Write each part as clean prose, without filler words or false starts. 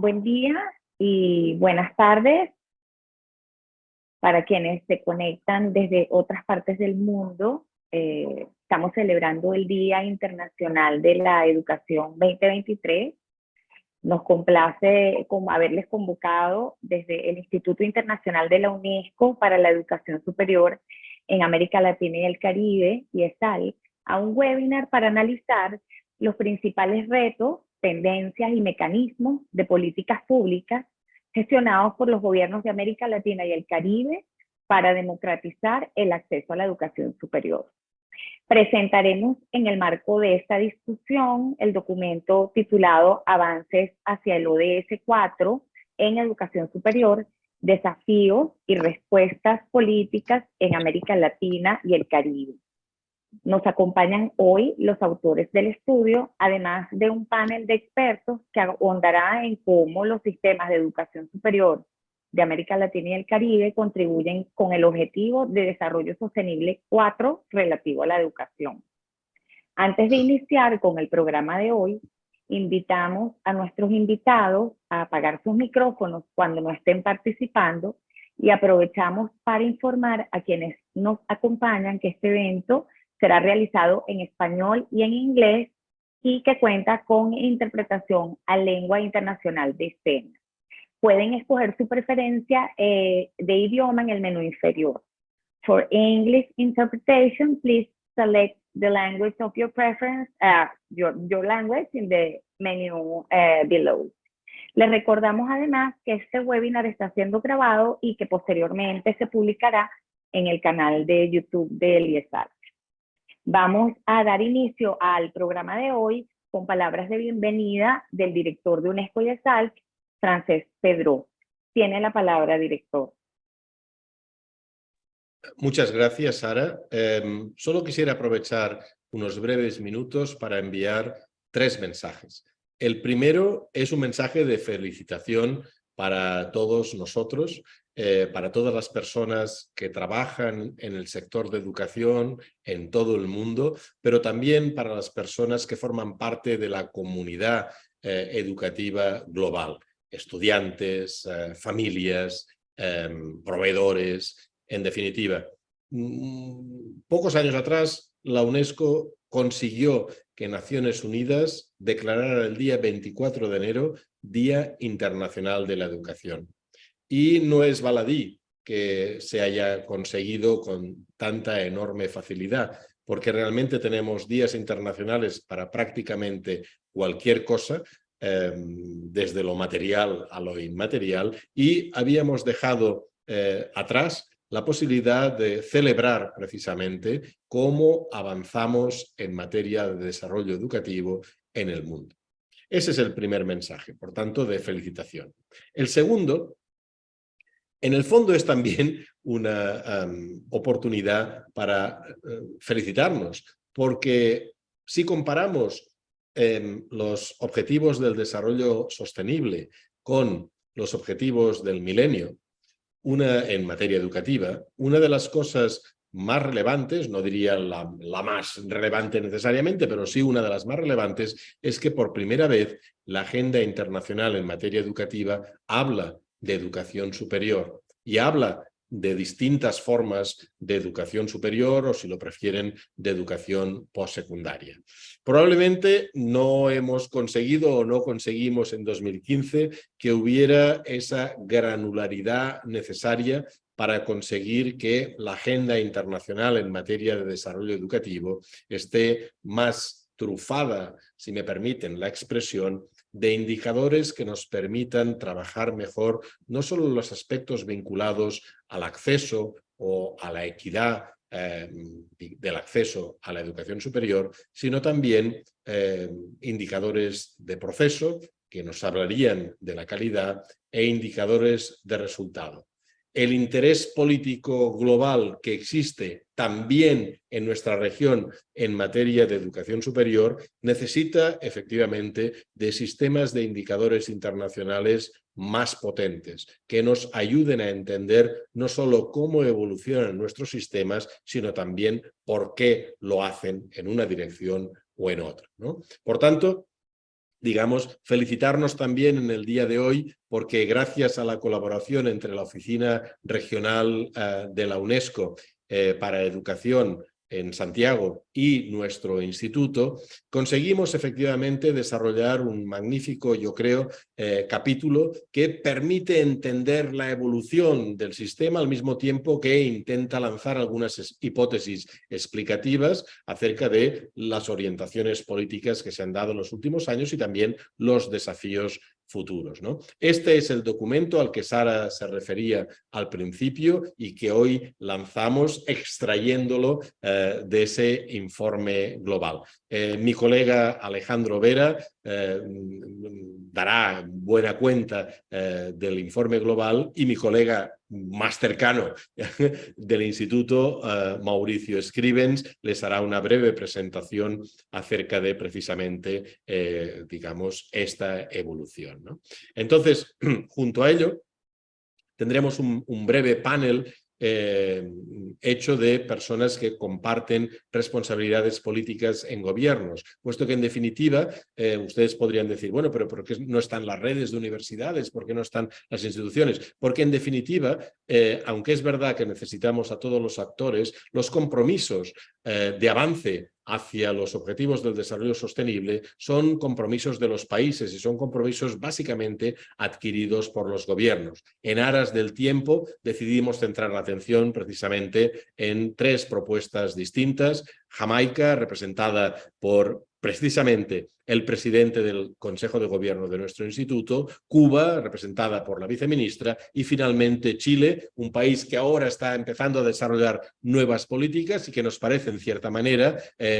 Buen día y buenas tardes para quienes se conectan desde otras partes del mundo. Estamos celebrando el Día Internacional de la Educación 2023. Nos complace haberles convocado desde el Instituto Internacional de la UNESCO para la Educación Superior en América Latina y el Caribe, IESAL, a un webinar para analizar los principales retos, tendencias y mecanismos de políticas públicas gestionados por los gobiernos de América Latina y el Caribe para democratizar el acceso a la educación superior. Presentaremos en el marco de esta discusión el documento titulado Avances hacia el ODS 4 en Educación Superior, Desafíos y Respuestas Políticas en América Latina y el Caribe. Nos acompañan hoy los autores del estudio, además de un panel de expertos que ahondará en cómo los sistemas de educación superior de América Latina y el Caribe contribuyen con el objetivo de desarrollo sostenible 4 relativo a la educación. Antes de iniciar con el programa de hoy, invitamos a nuestros invitados a apagar sus micrófonos cuando no estén participando y aprovechamos para informar a quienes nos acompañan que este evento será realizado en español y en inglés y que cuenta con interpretación a lengua internacional de señas. Pueden escoger su preferencia de idioma en el menú inferior. For English interpretation, please select the language of your preference, your language in the menu below. Les recordamos además que este webinar está siendo grabado y que posteriormente se publicará en el canal de YouTube del IESAL. Vamos a dar inicio al programa de hoy con palabras de bienvenida del director de UNESCO IESAL, Francesc Pedró. Tiene la palabra, director. Muchas gracias, Sara. Solo quisiera aprovechar unos breves minutos para enviar 3 mensajes. El primero es un mensaje de felicitación para todos nosotros, para todas las personas que trabajan en el sector de educación en todo el mundo, pero también para las personas que forman parte de la comunidad educativa global, estudiantes, familias, proveedores. En definitiva, pocos años atrás, la UNESCO consiguió que Naciones Unidas declarara el día 24 de enero Día Internacional de la Educación. Y no es baladí que se haya conseguido con tanta enorme facilidad, porque realmente tenemos días internacionales para prácticamente cualquier cosa, desde lo material a lo inmaterial, y habíamos dejado atrás la posibilidad de celebrar precisamente cómo avanzamos en materia de desarrollo educativo en el mundo. Ese es el primer mensaje, por tanto, de felicitación. El segundo, en el fondo, es también una oportunidad para felicitarnos, porque si comparamos los objetivos del desarrollo sostenible con los objetivos del milenio, en materia educativa, una de las cosas más relevantes, no diría la más relevante necesariamente, pero sí una de las más relevantes, es que por primera vez la agenda internacional en materia educativa habla de educación superior y habla de distintas formas de educación superior o, si lo prefieren, de educación postsecundaria. Probablemente no hemos conseguido o no conseguimos en 2015 que hubiera esa granularidad necesaria para conseguir que la agenda internacional en materia de desarrollo educativo esté más trufada, si me permiten la expresión, de indicadores que nos permitan trabajar mejor no solo los aspectos vinculados al acceso o a la equidad del acceso a la educación superior, sino también indicadores de proceso que nos hablarían de la calidad e indicadores de resultado. El interés político global que existe también en nuestra región en materia de educación superior necesita efectivamente de sistemas de indicadores internacionales más potentes, que nos ayuden a entender no solo cómo evolucionan nuestros sistemas, sino también por qué lo hacen en una dirección o en otra, ¿no? Por tanto, digamos, felicitarnos también en el día de hoy porque gracias a la colaboración entre la Oficina Regional de la UNESCO para Educación en Santiago y nuestro instituto, conseguimos efectivamente desarrollar un magnífico, yo creo, capítulo que permite entender la evolución del sistema al mismo tiempo que intenta lanzar algunas hipótesis explicativas acerca de las orientaciones políticas que se han dado en los últimos años y también los desafíos futuros, ¿no? Este es el documento al que Sara se refería al principio y que hoy lanzamos extrayéndolo de ese informe global. Mi colega Alejandro Vera dará buena cuenta del informe global y mi colega más cercano del instituto, Mauricio Scrivens, les hará una breve presentación acerca de precisamente, digamos, esta evolución, ¿no? Entonces, junto a ello, tendremos un breve panel hecho de personas que comparten responsabilidades políticas en gobiernos, puesto que en definitiva ustedes podrían decir, bueno, pero ¿por qué no están las redes de universidades? ¿Por qué no están las instituciones? Porque en definitiva, aunque es verdad que necesitamos a todos los actores, los compromisos de avance hacia los objetivos del desarrollo sostenible son compromisos de los países y son compromisos básicamente adquiridos por los gobiernos. En aras del tiempo decidimos centrar la atención precisamente en 3 propuestas distintas. Jamaica, representada por precisamente el presidente del Consejo de Gobierno de nuestro instituto, Cuba, representada por la viceministra, y finalmente Chile, un país que ahora está empezando a desarrollar nuevas políticas y que nos parece, en cierta manera,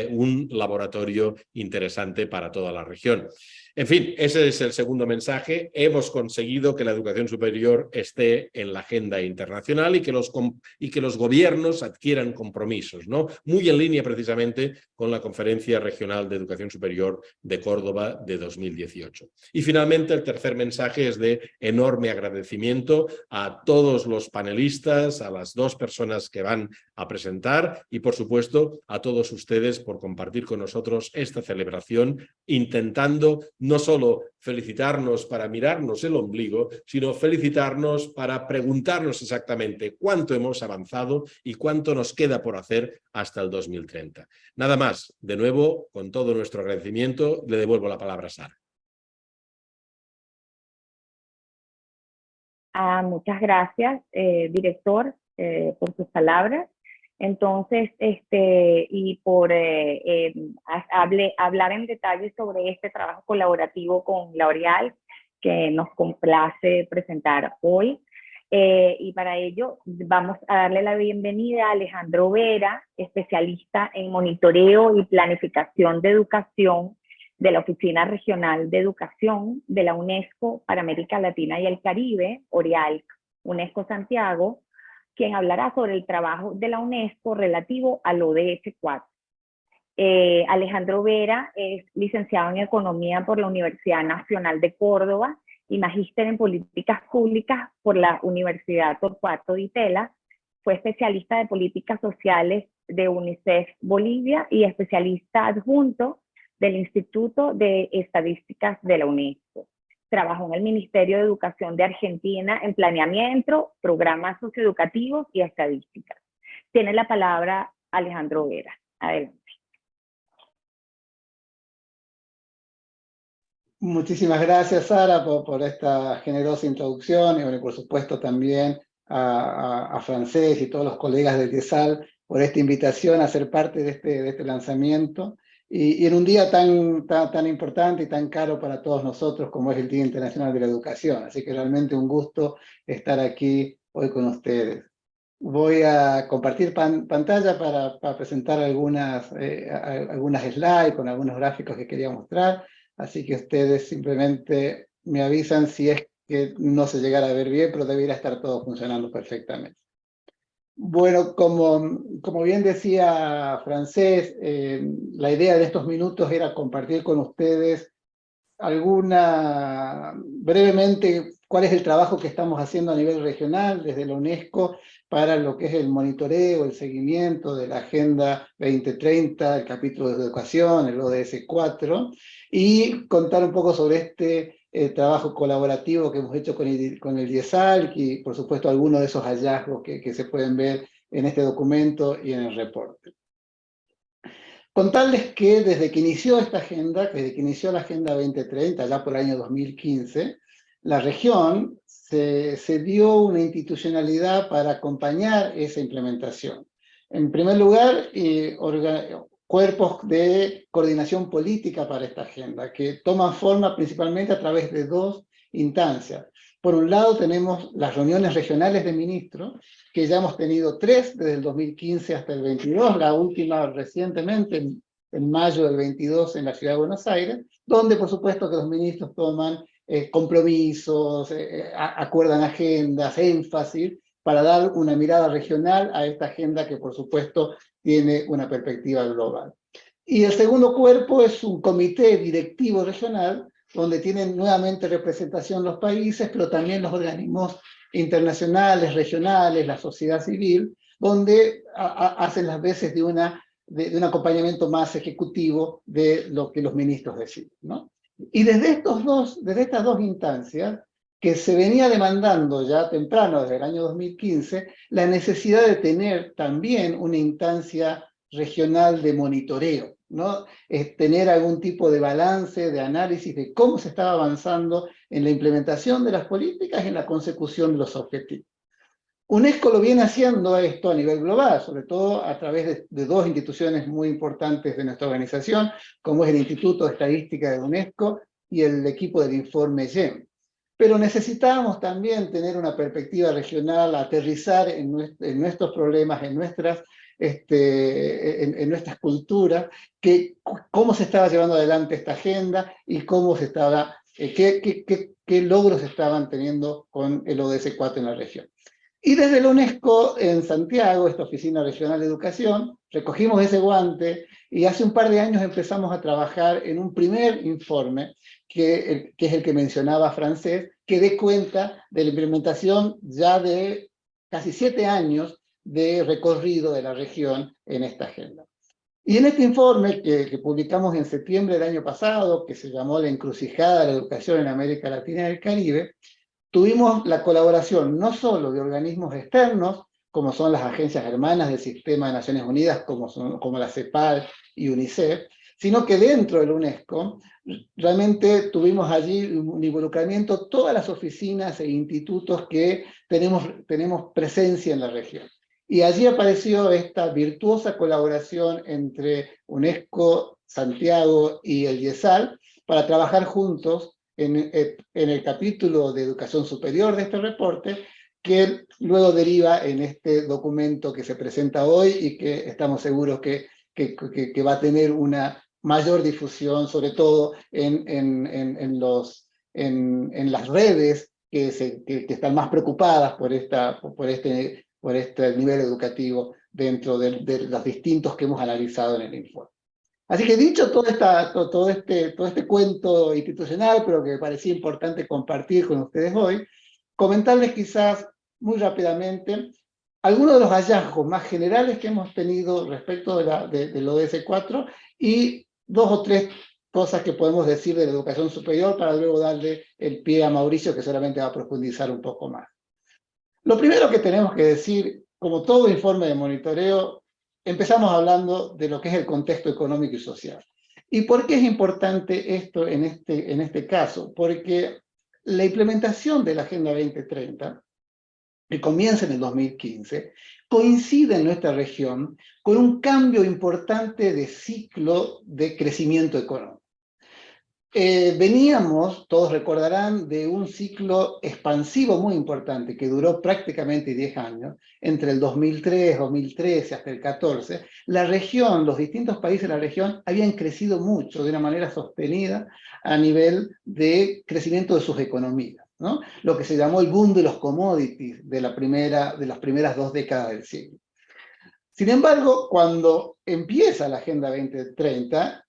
un laboratorio interesante para toda la región. En fin, ese es el segundo mensaje. Hemos conseguido que la educación superior esté en la agenda internacional y que los gobiernos adquieran compromisos, ¿no? Muy en línea precisamente con la Conferencia Regional de Educación Superior de Córdoba de 2018. Y finalmente el tercer mensaje es de enorme agradecimiento a todos los panelistas, a las 2 personas que van a presentar y por supuesto a todos ustedes por compartir con nosotros esta celebración, intentando no solo felicitarnos para mirarnos el ombligo, sino felicitarnos para preguntarnos exactamente cuánto hemos avanzado y cuánto nos queda por hacer hasta el 2030. Nada más, de nuevo, con todo nuestro agradecimiento, le devuelvo la palabra a Sara. Muchas gracias, director, por sus palabras. Entonces, y por hablar en detalle sobre este trabajo colaborativo con L'Oréal que nos complace presentar hoy. Y para ello vamos a darle la bienvenida a Alejandro Vera, especialista en monitoreo y planificación de educación de la Oficina Regional de Educación de la UNESCO para América Latina y el Caribe, OREALC, UNESCO Santiago, quien hablará sobre el trabajo de la UNESCO relativo al ODS 4. Alejandro Vera es licenciado en Economía por la Universidad Nacional de Córdoba y magíster en Políticas Públicas por la Universidad Torcuato Di Tella. Fue especialista de Políticas Sociales de UNICEF Bolivia y especialista adjunto del Instituto de Estadísticas de la UNESCO. Trabajó en el Ministerio de Educación de Argentina en planeamiento, programas socioeducativos y estadísticas. Tiene la palabra Alejandro Vera. Adelante. Muchísimas gracias, Sara, por esta generosa introducción y bueno, por supuesto también a Francés y todos los colegas de TESAL por esta invitación a ser parte de este lanzamiento. Y en un día tan importante y tan caro para todos nosotros como es el Día Internacional de la Educación. Así que realmente un gusto estar aquí hoy con ustedes. Voy a compartir pantalla para presentar algunas slides con algunos gráficos que quería mostrar. Así que ustedes simplemente me avisan si es que no se llegara a ver bien, pero debería estar todo funcionando perfectamente. Bueno, como bien decía Francés, la idea de estos minutos era compartir con ustedes brevemente cuál es el trabajo que estamos haciendo a nivel regional desde la UNESCO para lo que es el monitoreo, el seguimiento de la Agenda 2030, el capítulo de educación, el ODS 4, y contar un poco sobre este trabajo colaborativo que hemos hecho con el IESALC y, por supuesto, algunos de esos hallazgos que se pueden ver en este documento y en el reporte. Contarles que desde que inició esta agenda, desde que inició la Agenda 2030, ya por el año 2015, la región se dio una institucionalidad para acompañar esa implementación. En primer lugar, cuerpos de coordinación política para esta agenda, que toman forma principalmente a través de dos instancias. Por un lado tenemos las reuniones regionales de ministros, que ya hemos tenido 3 desde el 2015 hasta el 22, la última recientemente en mayo del 22 en la ciudad de Buenos Aires, donde por supuesto que los ministros toman compromisos, acuerdan agendas, énfasis, para dar una mirada regional a esta agenda que por supuesto tiene una perspectiva global. Y el segundo cuerpo es un comité directivo regional, donde tienen nuevamente representación los países, pero también los organismos internacionales, regionales, la sociedad civil, donde hacen las veces de un acompañamiento más ejecutivo de lo que los ministros deciden, ¿no? Y desde estas dos instancias, que se venía demandando ya temprano, desde el año 2015, la necesidad de tener también una instancia regional de monitoreo, ¿no? Tener algún tipo de balance, de análisis de cómo se estaba avanzando en la implementación de las políticas y en la consecución de los objetivos. UNESCO lo viene haciendo esto a nivel global, sobre todo a través de dos instituciones muy importantes de nuestra organización, como es el Instituto de Estadística de UNESCO y el equipo del informe GEM. Pero necesitamos también tener una perspectiva regional, aterrizar en nuestros problemas, en nuestras culturas, cómo se estaba llevando adelante esta agenda y cómo se estaba, qué logros estaban teniendo con el ODS 4 en la región. Y desde la UNESCO en Santiago, esta Oficina Regional de Educación, recogimos ese guante y hace un par de años empezamos a trabajar en un primer informe, que es el que mencionaba Francés, que dé cuenta de la implementación ya de casi 7 años de recorrido de la región en esta agenda. Y en este informe que publicamos en septiembre del año pasado, que se llamó La encrucijada de la educación en América Latina y el Caribe, tuvimos la colaboración no solo de organismos externos, como son las agencias hermanas del Sistema de Naciones Unidas, como la CEPAL y UNICEF, sino que dentro de la UNESCO realmente tuvimos allí un involucramiento todas las oficinas e institutos que tenemos presencia en la región. Y allí apareció esta virtuosa colaboración entre UNESCO, Santiago y el IESAL para trabajar juntos en el capítulo de educación superior de este reporte, que luego deriva en este documento que se presenta hoy y que estamos seguros que va a tener una mayor difusión, sobre todo en las redes que están más preocupadas por este nivel educativo dentro de los distintos que hemos analizado en el informe. Así que dicho todo este cuento institucional, pero que me parecía importante compartir con ustedes hoy, comentarles quizás muy rápidamente algunos de los hallazgos más generales que hemos tenido respecto del ODS 4 y 2 o 3 cosas que podemos decir de la educación superior para luego darle el pie a Mauricio, que seguramente va a profundizar un poco más. Lo primero que tenemos que decir, como todo informe de monitoreo, empezamos hablando de lo que es el contexto económico y social. ¿Y por qué es importante esto en este caso? Porque la implementación de la Agenda 2030, que comienza en el 2015, coincide en nuestra región con un cambio importante de ciclo de crecimiento económico. Veníamos, todos recordarán, de un ciclo expansivo muy importante que duró prácticamente 10 años, entre el 2003, 2013 hasta el 14. La región, los distintos países de la región habían crecido mucho de una manera sostenida a nivel de crecimiento de sus economías, ¿no? Lo que se llamó el boom de los commodities de las primeras 2 décadas del siglo. Sin embargo, cuando empieza la Agenda 2030,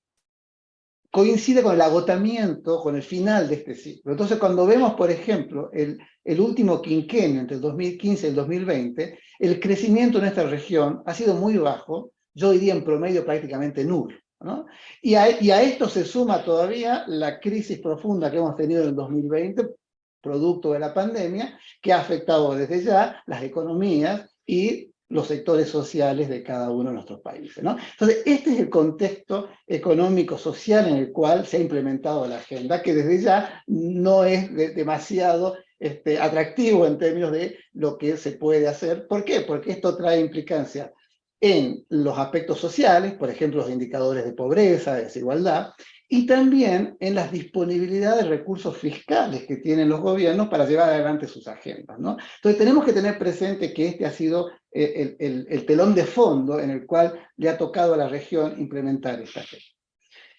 coincide con el agotamiento, con el final de este ciclo. Entonces, cuando vemos, por ejemplo, el último quinquenio, entre el 2015 y el 2020, el crecimiento en esta región ha sido muy bajo, yo diría en promedio prácticamente nulo, ¿no? Y a esto se suma todavía la crisis profunda que hemos tenido en el 2020, producto de la pandemia, que ha afectado desde ya las economías y los sectores sociales de cada uno de nuestros países, ¿no? Entonces, este es el contexto económico-social en el cual se ha implementado la agenda, que desde ya no es demasiado atractivo en términos de lo que se puede hacer. ¿Por qué? Porque esto trae implicancias en los aspectos sociales, por ejemplo, los indicadores de pobreza, de desigualdad, y también en las disponibilidades de recursos fiscales que tienen los gobiernos para llevar adelante sus agendas, ¿no? Entonces tenemos que tener presente que este ha sido el telón de fondo en el cual le ha tocado a la región implementar esta agenda.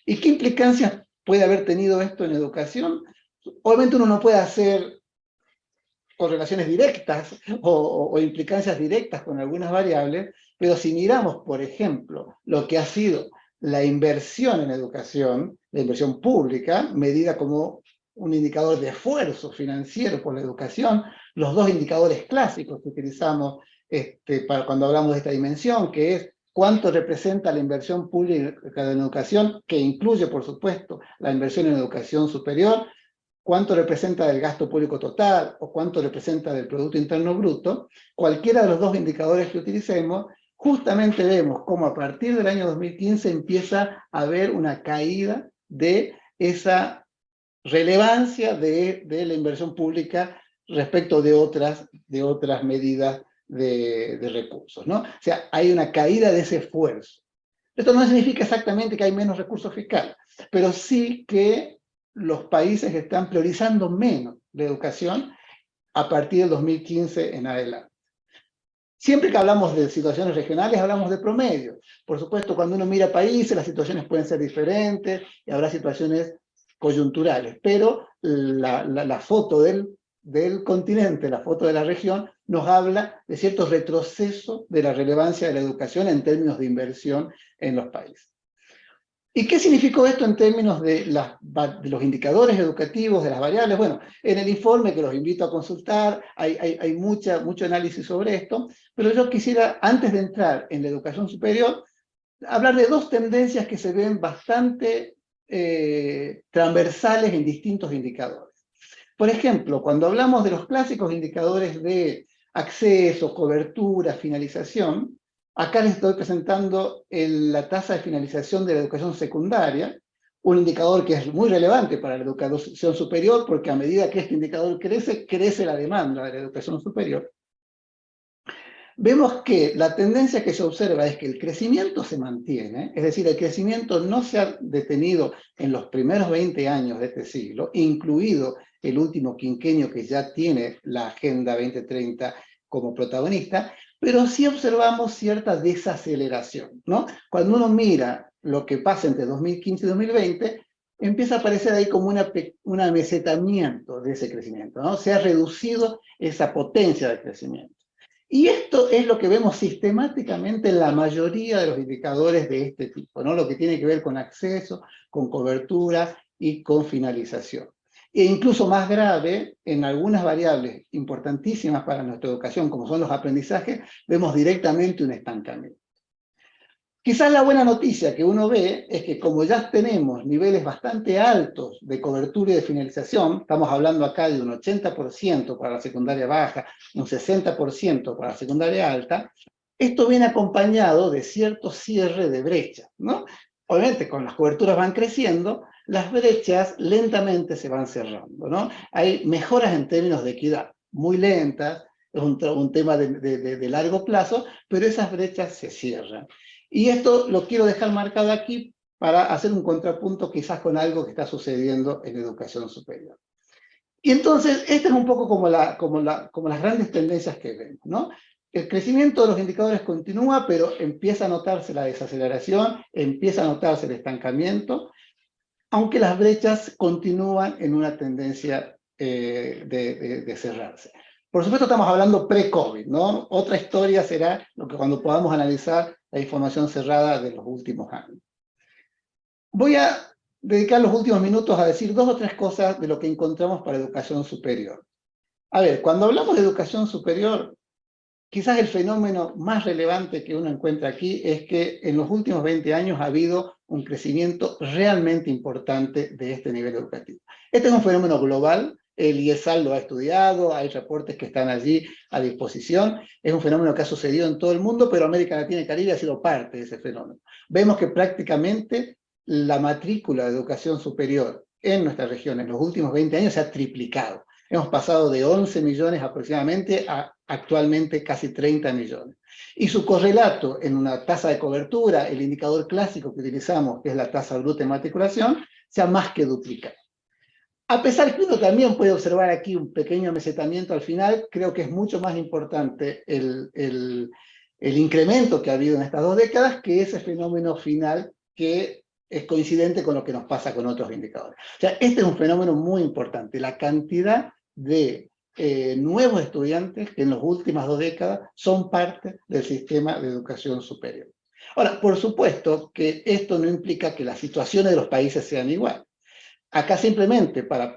¿Y qué implicancias puede haber tenido esto en educación? Obviamente uno no puede hacer correlaciones directas o implicancias directas con algunas variables, pero si miramos, por ejemplo, lo que ha sido la inversión en educación, la inversión pública, medida como un indicador de esfuerzo financiero por la educación, los dos indicadores clásicos que utilizamos para cuando hablamos de esta dimensión, que es cuánto representa la inversión pública en educación, que incluye, por supuesto, la inversión en educación superior, cuánto representa del gasto público total o cuánto representa del Producto Interno Bruto, cualquiera de los dos indicadores que utilicemos, justamente vemos cómo a partir del año 2015 empieza a haber una caída de esa relevancia de la inversión pública respecto de otras medidas de recursos, ¿no? O sea, hay una caída de ese esfuerzo. Esto no significa exactamente que hay menos recursos fiscales, pero sí que los países están priorizando menos la educación a partir del 2015 en adelante. Siempre que hablamos de situaciones regionales, hablamos de promedio. Por supuesto, cuando uno mira países, las situaciones pueden ser diferentes y habrá situaciones coyunturales, pero la foto del continente, la foto de la región, nos habla de cierto retroceso de la relevancia de la educación en términos de inversión en los países. ¿Y qué significó esto en términos de los indicadores educativos, de las variables? Bueno, en el informe que los invito a consultar, hay mucho análisis sobre esto, pero yo quisiera, antes de entrar en la educación superior, hablar de dos tendencias que se ven bastante transversales en distintos indicadores. Por ejemplo, cuando hablamos de los clásicos indicadores de acceso, cobertura, finalización, acá les estoy presentando la tasa de finalización de la educación secundaria, un indicador que es muy relevante para la educación superior, porque a medida que este indicador crece, crece la demanda de la educación superior. Vemos que la tendencia que se observa es que el crecimiento se mantiene, es decir, el crecimiento no se ha detenido en los primeros 20 años de este siglo, incluido el último quinquenio que ya tiene la Agenda 2030 como protagonista, pero sí observamos cierta desaceleración, ¿no? Cuando uno mira lo que pasa entre 2015 y 2020, empieza a aparecer ahí como un amesetamiento de ese crecimiento, ¿no? Se ha reducido esa potencia de crecimiento. Y esto es lo que vemos sistemáticamente en la mayoría de los indicadores de este tipo, ¿no? Lo que tiene que ver con acceso, con cobertura y con finalización. E incluso más grave, en algunas variables importantísimas para nuestra educación, como son los aprendizajes, vemos directamente un estancamiento. Quizás la buena noticia que uno ve es que como ya tenemos niveles bastante altos de cobertura y de finalización, estamos hablando acá de un 80% para la secundaria baja, un 60% para la secundaria alta, esto viene acompañado de cierto cierre de brechas, ¿no? Obviamente, con las coberturas van creciendo, las brechas lentamente se van cerrando, ¿no? Hay mejoras en términos de equidad, muy lentas, es un tema de largo plazo, pero esas brechas se cierran. Y esto lo quiero dejar marcado aquí para hacer un contrapunto quizás con algo que está sucediendo en educación superior. Y entonces, esta es un poco como las grandes tendencias que vemos, ¿no? El crecimiento de los indicadores continúa, pero empieza a notarse la desaceleración, empieza a notarse el estancamiento, aunque las brechas continúan en una tendencia de cerrarse. Por supuesto, estamos hablando pre-COVID, ¿no? Otra historia será lo que cuando podamos analizar la información cerrada de los últimos años. Voy a dedicar los últimos minutos a decir 2 o 3 cosas de lo que encontramos para educación superior. A ver, cuando hablamos de educación superior, quizás el fenómeno más relevante que uno encuentra aquí es que en los últimos 20 años ha habido un crecimiento realmente importante de este nivel educativo. Este es un fenómeno global, el IESAL lo ha estudiado, hay reportes que están allí a disposición, es un fenómeno que ha sucedido en todo el mundo, pero América Latina y Caribe ha sido parte de ese fenómeno. Vemos que prácticamente la matrícula de educación superior en nuestra región en los últimos 20 años se ha triplicado. Hemos pasado de 11 millones aproximadamente a actualmente casi 30 millones. Y su correlato en una tasa de cobertura, el indicador clásico que utilizamos, que es la tasa bruta de matriculación, se ha más que duplicado. A pesar que uno también puede observar aquí un pequeño amesetamiento al final, creo que es mucho más importante el incremento que ha habido en estas 2 décadas que ese fenómeno final que es coincidente con lo que nos pasa con otros indicadores. O sea, este es un fenómeno muy importante, la cantidad de nuevos estudiantes que en las últimas 2 décadas son parte del sistema de educación superior. Ahora, por supuesto que esto no implica que las situaciones de los países sean iguales. Acá simplemente para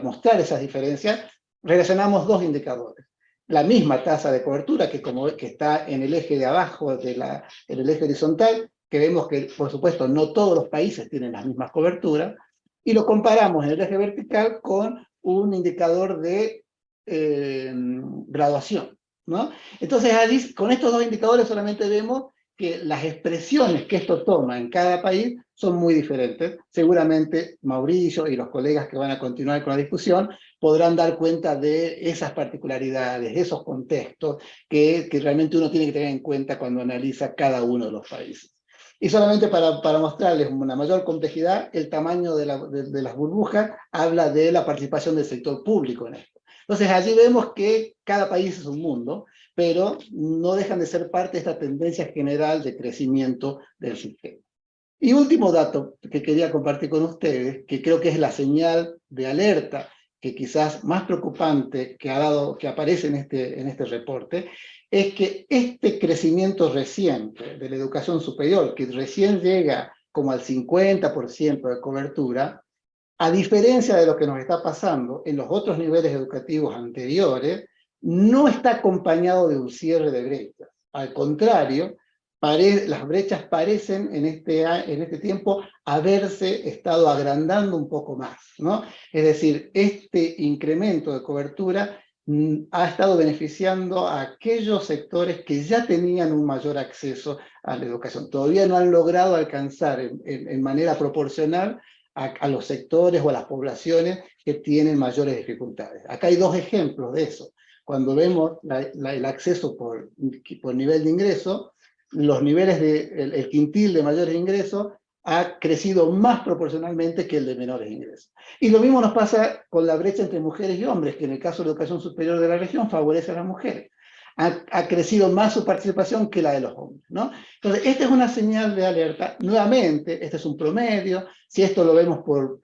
mostrar esas diferencias, relacionamos 2 indicadores. La misma tasa de cobertura que está en el eje de abajo, en el eje horizontal, que vemos que, por supuesto, no todos los países tienen las mismas coberturas, y lo comparamos en el eje vertical con un indicador de graduación, ¿no? Entonces, con estos 2 indicadores solamente vemos que las expresiones que esto toma en cada país son muy diferentes. Seguramente Mauricio y los colegas que van a continuar con la discusión podrán dar cuenta de esas particularidades, esos contextos que realmente uno tiene que tener en cuenta cuando analiza cada uno de los países. Y solamente para mostrarles una mayor complejidad, el tamaño de las burbujas habla de la participación del sector público en esto. Entonces allí vemos que cada país es un mundo, pero no dejan de ser parte de esta tendencia general de crecimiento del sistema. Y último dato que quería compartir con ustedes, que creo que es la señal de alerta que quizás más preocupante que aparece en este reporte, es que este crecimiento reciente de la educación superior, que recién llega como al 50% de cobertura, a diferencia de lo que nos está pasando en los otros niveles educativos anteriores, no está acompañado de un cierre de brechas. Al contrario, las brechas parecen en este tiempo haberse estado agrandando un poco más, ¿no? Es decir, este incremento de cobertura ha estado beneficiando a aquellos sectores que ya tenían un mayor acceso a la educación. Todavía no han logrado alcanzar en manera proporcional a los sectores o a las poblaciones que tienen mayores dificultades. Acá hay 2 ejemplos de eso. Cuando vemos el acceso por nivel de ingreso, los niveles el quintil de mayores ingresos ha crecido más proporcionalmente que el de menores ingresos. Y lo mismo nos pasa con la brecha entre mujeres y hombres, que en el caso de la educación superior de la región favorece a las mujeres. Ha crecido más su participación que la de los hombres, ¿no? Entonces, esta es una señal de alerta. Nuevamente, este es un promedio. Si esto lo vemos por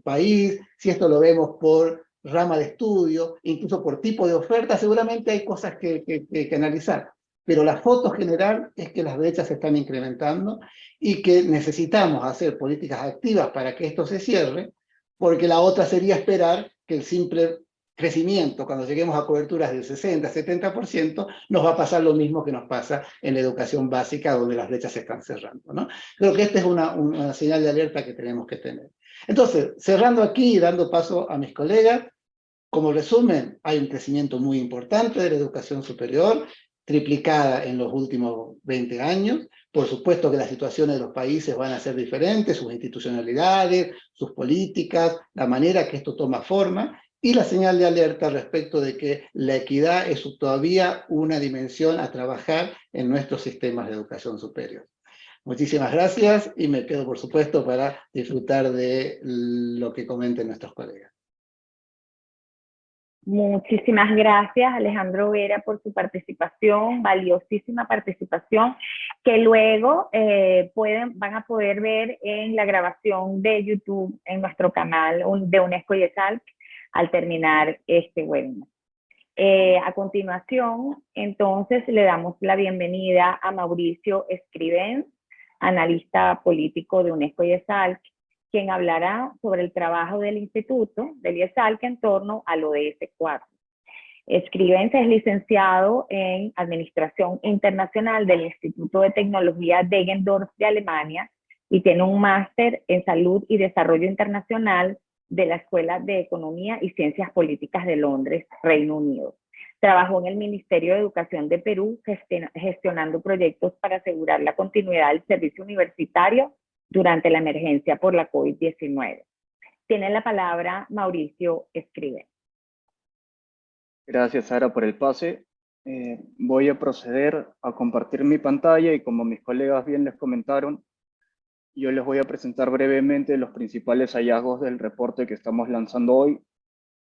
país, si esto lo vemos por rama de estudio, incluso por tipo de oferta, seguramente hay cosas que analizar. Pero la foto general es que las brechas se están incrementando y que necesitamos hacer políticas activas para que esto se cierre, porque la otra sería esperar que el simple crecimiento, cuando lleguemos a coberturas del 60-70%, nos va a pasar lo mismo que nos pasa en la educación básica, donde las brechas se están cerrando, ¿no? Creo que esta es una señal de alerta que tenemos que tener. Entonces, cerrando aquí y dando paso a mis colegas, como resumen, hay un crecimiento muy importante de la educación superior, triplicada en los últimos 20 años. Por supuesto que las situaciones de los países van a ser diferentes, sus institucionalidades, sus políticas, la manera que esto toma forma, y la señal de alerta respecto de que la equidad es todavía una dimensión a trabajar en nuestros sistemas de educación superior. Muchísimas gracias y me quedo, por supuesto, para disfrutar de lo que comenten nuestros colegas. Muchísimas gracias, Alejandro Vera, por su participación, valiosísima participación, que luego van a poder ver en la grabación de YouTube en nuestro canal de UNESCO y ESALC al terminar este webinar. A continuación, entonces, le damos la bienvenida a Mauricio Escrivens, analista político de UNESCO y ESALC, quien hablará sobre el trabajo del instituto, del IESALC, en torno al ODS 4. Scrivens es licenciado en Administración Internacional del Instituto de Tecnología Deggendorf de Alemania y tiene un máster en Salud y Desarrollo Internacional de la Escuela de Economía y Ciencias Políticas de Londres, Reino Unido. Trabajó en el Ministerio de Educación de Perú gestionando proyectos para asegurar la continuidad del servicio universitario durante la emergencia por la COVID-19. Tiene la palabra Mauricio Scrivens. Gracias, Sara, por el pase. Voy a proceder a compartir mi pantalla y como mis colegas bien les comentaron, yo les voy a presentar brevemente los principales hallazgos del reporte que estamos lanzando hoy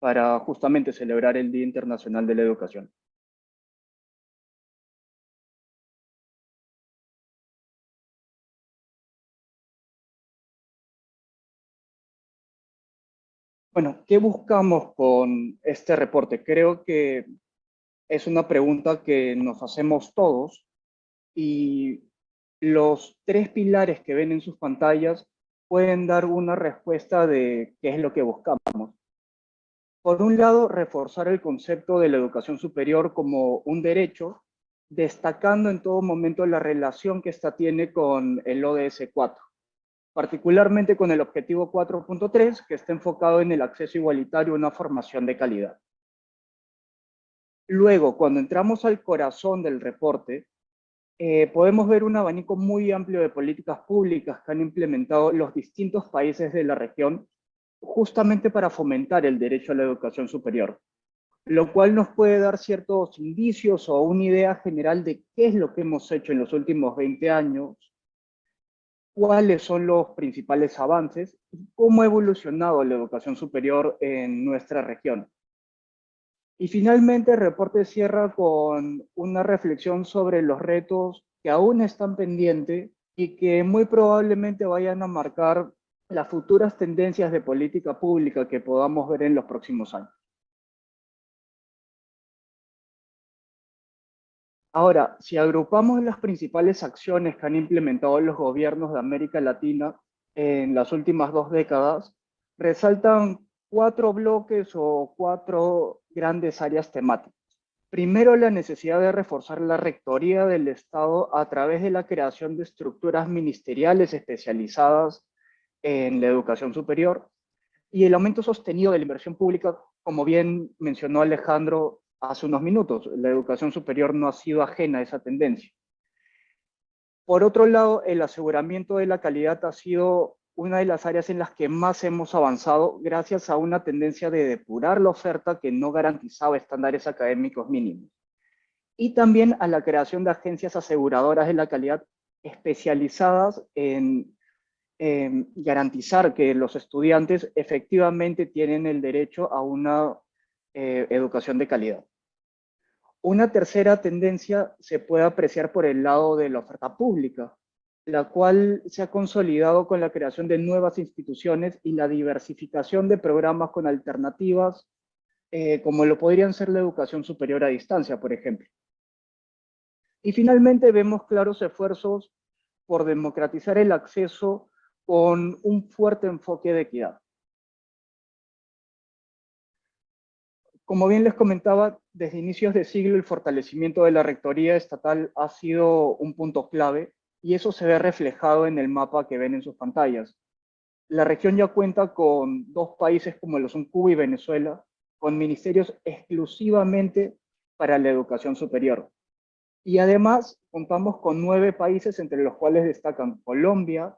para justamente celebrar el Día Internacional de la Educación. Bueno, ¿qué buscamos con este reporte? Creo que es una pregunta que nos hacemos todos y los tres pilares que ven en sus pantallas pueden dar una respuesta de qué es lo que buscamos. Por un lado, reforzar el concepto de la educación superior como un derecho, destacando en todo momento la relación que ésta tiene con el ODS 4, particularmente con el objetivo 4.3, que está enfocado en el acceso igualitario a una formación de calidad. Luego, cuando entramos al corazón del reporte, podemos ver un abanico muy amplio de políticas públicas que han implementado los distintos países de la región justamente para fomentar el derecho a la educación superior, lo cual nos puede dar ciertos indicios o una idea general de qué es lo que hemos hecho en los últimos 20 años, cuáles son los principales avances y cómo ha evolucionado la educación superior en nuestra región. Y finalmente el reporte cierra con una reflexión sobre los retos que aún están pendientes y que muy probablemente vayan a marcar las futuras tendencias de política pública que podamos ver en los próximos años. Ahora, si agrupamos las principales acciones que han implementado los gobiernos de América Latina en las últimas 2 décadas, resaltan 4 bloques o 4 grandes áreas temáticas. Primero, la necesidad de reforzar la rectoría del Estado a través de la creación de estructuras ministeriales especializadas en la educación superior y el aumento sostenido de la inversión pública, como bien mencionó Alejandro hace unos minutos. La educación superior no ha sido ajena a esa tendencia. Por otro lado, el aseguramiento de la calidad ha sido una de las áreas en las que más hemos avanzado gracias a una tendencia de depurar la oferta que no garantizaba estándares académicos mínimos. Y también a la creación de agencias aseguradoras de la calidad especializadas en garantizar que los estudiantes efectivamente tienen el derecho a una educación de calidad. Una tercera tendencia se puede apreciar por el lado de la oferta pública, la cual se ha consolidado con la creación de nuevas instituciones y la diversificación de programas con alternativas, como lo podrían ser la educación superior a distancia, por ejemplo. Y finalmente vemos claros esfuerzos por democratizar el acceso con un fuerte enfoque de equidad. Como bien les comentaba, desde inicios de siglo el fortalecimiento de la rectoría estatal ha sido un punto clave y eso se ve reflejado en el mapa que ven en sus pantallas. La región ya cuenta con 2 países como lo son Cuba y Venezuela, con ministerios exclusivamente para la educación superior. Y además contamos con 9 países entre los cuales destacan Colombia,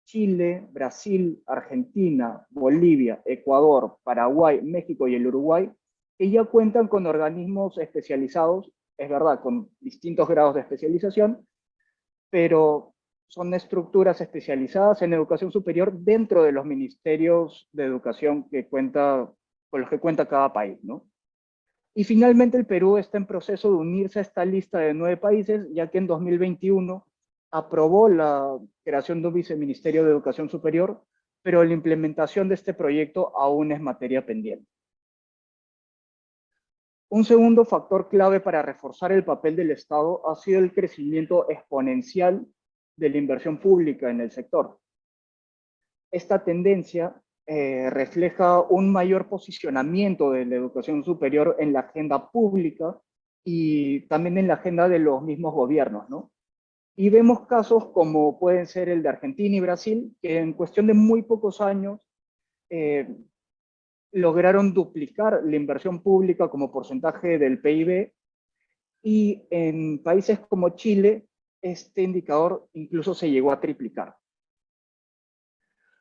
Chile, Brasil, Argentina, Bolivia, Ecuador, Paraguay, México y el Uruguay, que ya cuentan con organismos especializados, es verdad, con distintos grados de especialización, pero son estructuras especializadas en educación superior dentro de los ministerios de educación con los que cuenta cada país, ¿no? Y finalmente el Perú está en proceso de unirse a esta lista de 9 países, ya que en 2021 aprobó la creación de un viceministerio de educación superior, pero la implementación de este proyecto aún es materia pendiente. Un segundo factor clave para reforzar el papel del Estado ha sido el crecimiento exponencial de la inversión pública en el sector. esta tendencia refleja un mayor posicionamiento de la educación superior en la agenda pública y también en la agenda de los mismos gobiernos, ¿no? Y vemos casos como pueden ser el de Argentina y Brasil, que en cuestión de muy pocos años eh, lograron duplicar la inversión pública como porcentaje del PIB, y en países como Chile, este indicador incluso se llegó a triplicar.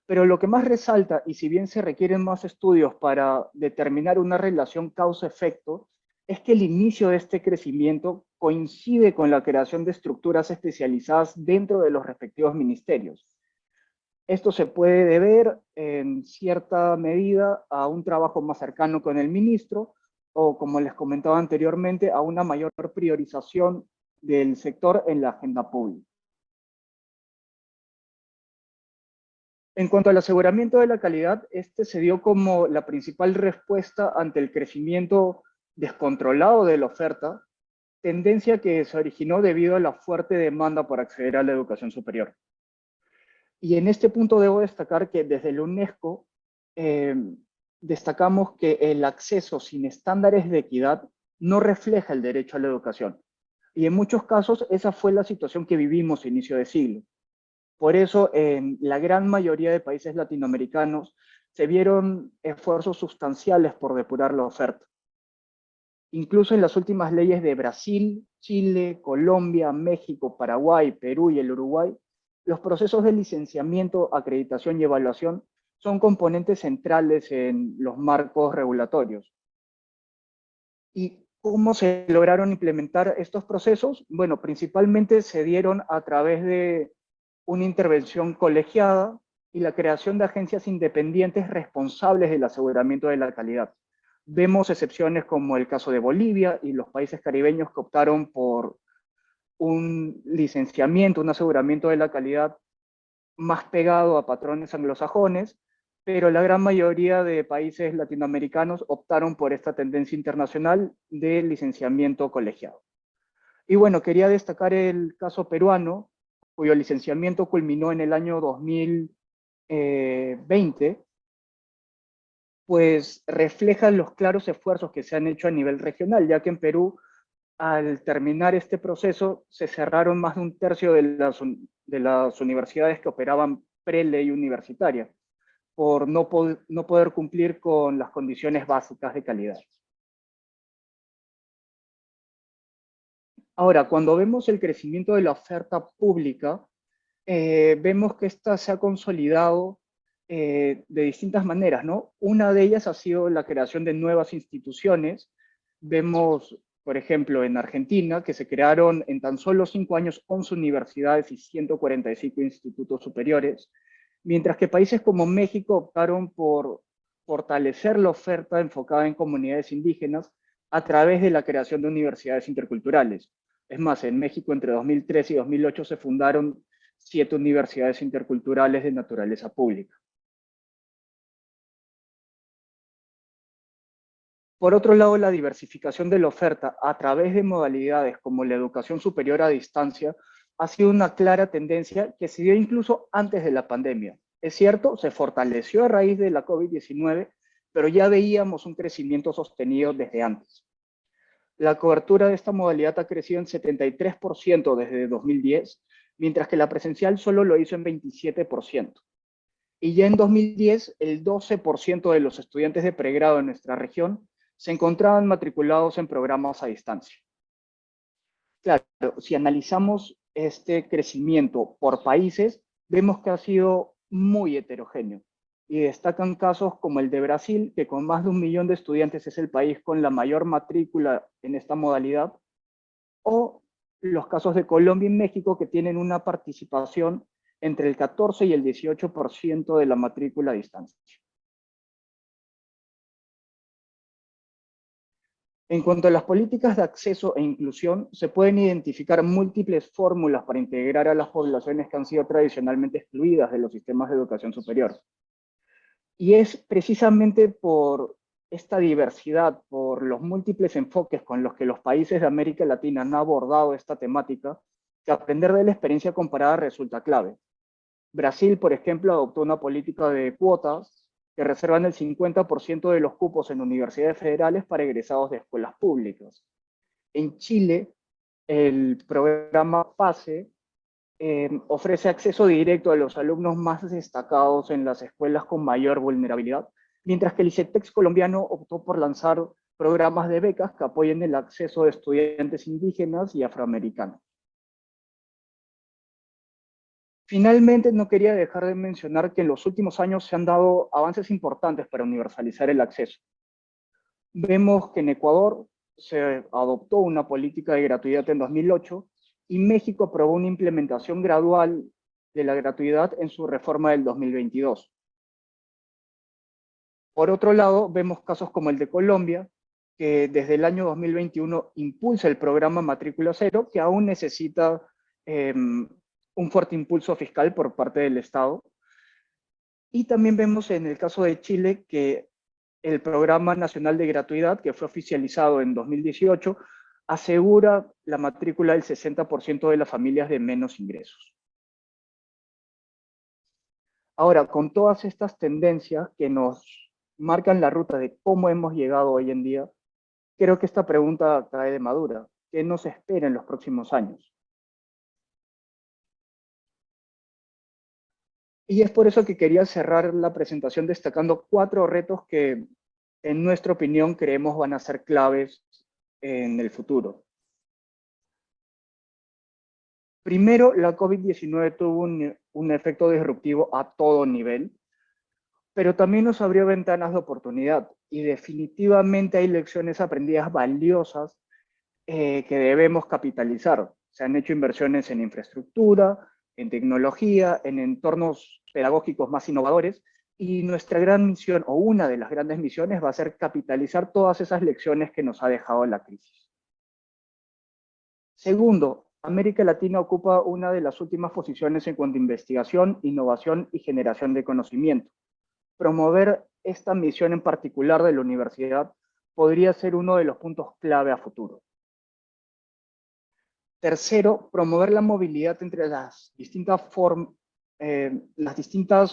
Pero lo que más resalta, y si bien se requieren más estudios para determinar una relación causa-efecto, es que el inicio de este crecimiento coincide con la creación de estructuras especializadas dentro de los respectivos ministerios. Esto se puede deber en cierta medida a un trabajo más cercano con el ministro, o como les comentaba anteriormente, a una mayor priorización del sector en la agenda pública. En cuanto al aseguramiento de la calidad, este se dio como la principal respuesta ante el crecimiento descontrolado de la oferta, tendencia que se originó debido a la fuerte demanda por acceder a la educación superior. Y en este punto debo destacar que desde la UNESCO destacamos que el acceso sin estándares de equidad no refleja el derecho a la educación. Y en muchos casos esa fue la situación que vivimos a inicio de siglo. Por eso, en la gran mayoría de países latinoamericanos se vieron esfuerzos sustanciales por depurar la oferta. Incluso en las últimas leyes de Brasil, Chile, Colombia, México, Paraguay, Perú y el Uruguay, los procesos de licenciamiento, acreditación y evaluación son componentes centrales en los marcos regulatorios. ¿Y cómo se lograron implementar estos procesos? Bueno, principalmente se dieron a través de una intervención colegiada y la creación de agencias independientes responsables del aseguramiento de la calidad. Vemos excepciones como el caso de Bolivia y los países caribeños que optaron por un licenciamiento, un aseguramiento de la calidad más pegado a patrones anglosajones, pero la gran mayoría de países latinoamericanos optaron por esta tendencia internacional de licenciamiento colegiado. Y bueno, quería destacar el caso peruano, cuyo licenciamiento culminó en el año 2020, pues refleja los claros esfuerzos que se han hecho a nivel regional, ya que en Perú, al terminar este proceso, se cerraron más de un tercio de las universidades que operaban pre-ley universitaria, por no poder cumplir con las condiciones básicas de calidad. Ahora, cuando vemos el crecimiento de la oferta pública, vemos que esta se ha consolidado de distintas maneras, ¿no? Una de ellas ha sido la creación de nuevas instituciones. Vemos, por ejemplo, en Argentina, que se crearon en tan solo 5 años 11 universidades y 145 institutos superiores, mientras que países como México optaron por fortalecer la oferta enfocada en comunidades indígenas a través de la creación de universidades interculturales. Es más, en México entre 2003 y 2008 se fundaron 7 universidades interculturales de naturaleza pública. Por otro lado, la diversificación de la oferta a través de modalidades como la educación superior a distancia ha sido una clara tendencia que se dio incluso antes de la pandemia. Es cierto, se fortaleció a raíz de la COVID-19, pero ya veíamos un crecimiento sostenido desde antes. La cobertura de esta modalidad ha crecido en 73% desde 2010, mientras que la presencial solo lo hizo en 27%. Y ya en 2010, el 12% de los estudiantes de pregrado en nuestra región se encontraban matriculados en programas a distancia. Claro, si analizamos este crecimiento por países, vemos que ha sido muy heterogéneo. Y destacan casos como el de Brasil, que con más de 1 millón de estudiantes es el país con la mayor matrícula en esta modalidad, o los casos de Colombia y México, que tienen una participación entre el 14 y el 18% de la matrícula a distancia. En cuanto a las políticas de acceso e inclusión, se pueden identificar múltiples fórmulas para integrar a las poblaciones que han sido tradicionalmente excluidas de los sistemas de educación superior. Y es precisamente por esta diversidad, por los múltiples enfoques con los que los países de América Latina han abordado esta temática, que aprender de la experiencia comparada resulta clave. Brasil, por ejemplo, adoptó una política de cuotas que reservan el 50% de los cupos en universidades federales para egresados de escuelas públicas. En Chile, el programa PASE ofrece acceso directo a los alumnos más destacados en las escuelas con mayor vulnerabilidad, mientras que el ICETEX colombiano optó por lanzar programas de becas que apoyen el acceso de estudiantes indígenas y afroamericanos. Finalmente, no quería dejar de mencionar que en los últimos años se han dado avances importantes para universalizar el acceso. Vemos que en Ecuador se adoptó una política de gratuidad en 2008 y México aprobó una implementación gradual de la gratuidad en su reforma del 2022. Por otro lado, vemos casos como el de Colombia, que desde el año 2021 impulsa el programa Matrícula Cero, que aún necesita un fuerte impulso fiscal por parte del Estado. Y también vemos en el caso de Chile que el Programa Nacional de Gratuidad, que fue oficializado en 2018, asegura la matrícula del 60% de las familias de menos ingresos. Ahora, con todas estas tendencias que nos marcan la ruta de cómo hemos llegado hoy en día, creo que esta pregunta cae de madura. ¿Qué nos espera en los próximos años? Y es por eso que quería cerrar la presentación destacando 4 retos que, en nuestra opinión, creemos van a ser claves en el futuro. Primero, la COVID-19 tuvo un efecto disruptivo a todo nivel, pero también nos abrió ventanas de oportunidad y definitivamente hay lecciones aprendidas valiosas que debemos capitalizar. Se han hecho inversiones en infraestructura, en tecnología, en entornos pedagógicos más innovadores, y nuestra gran misión, o una de las grandes misiones, va a ser capitalizar todas esas lecciones que nos ha dejado la crisis. Segundo, América Latina ocupa una de las últimas posiciones en cuanto a investigación, innovación y generación de conocimiento. Promover esta misión en particular de la universidad podría ser uno de los puntos clave a futuro. Tercero, promover la movilidad entre las distintas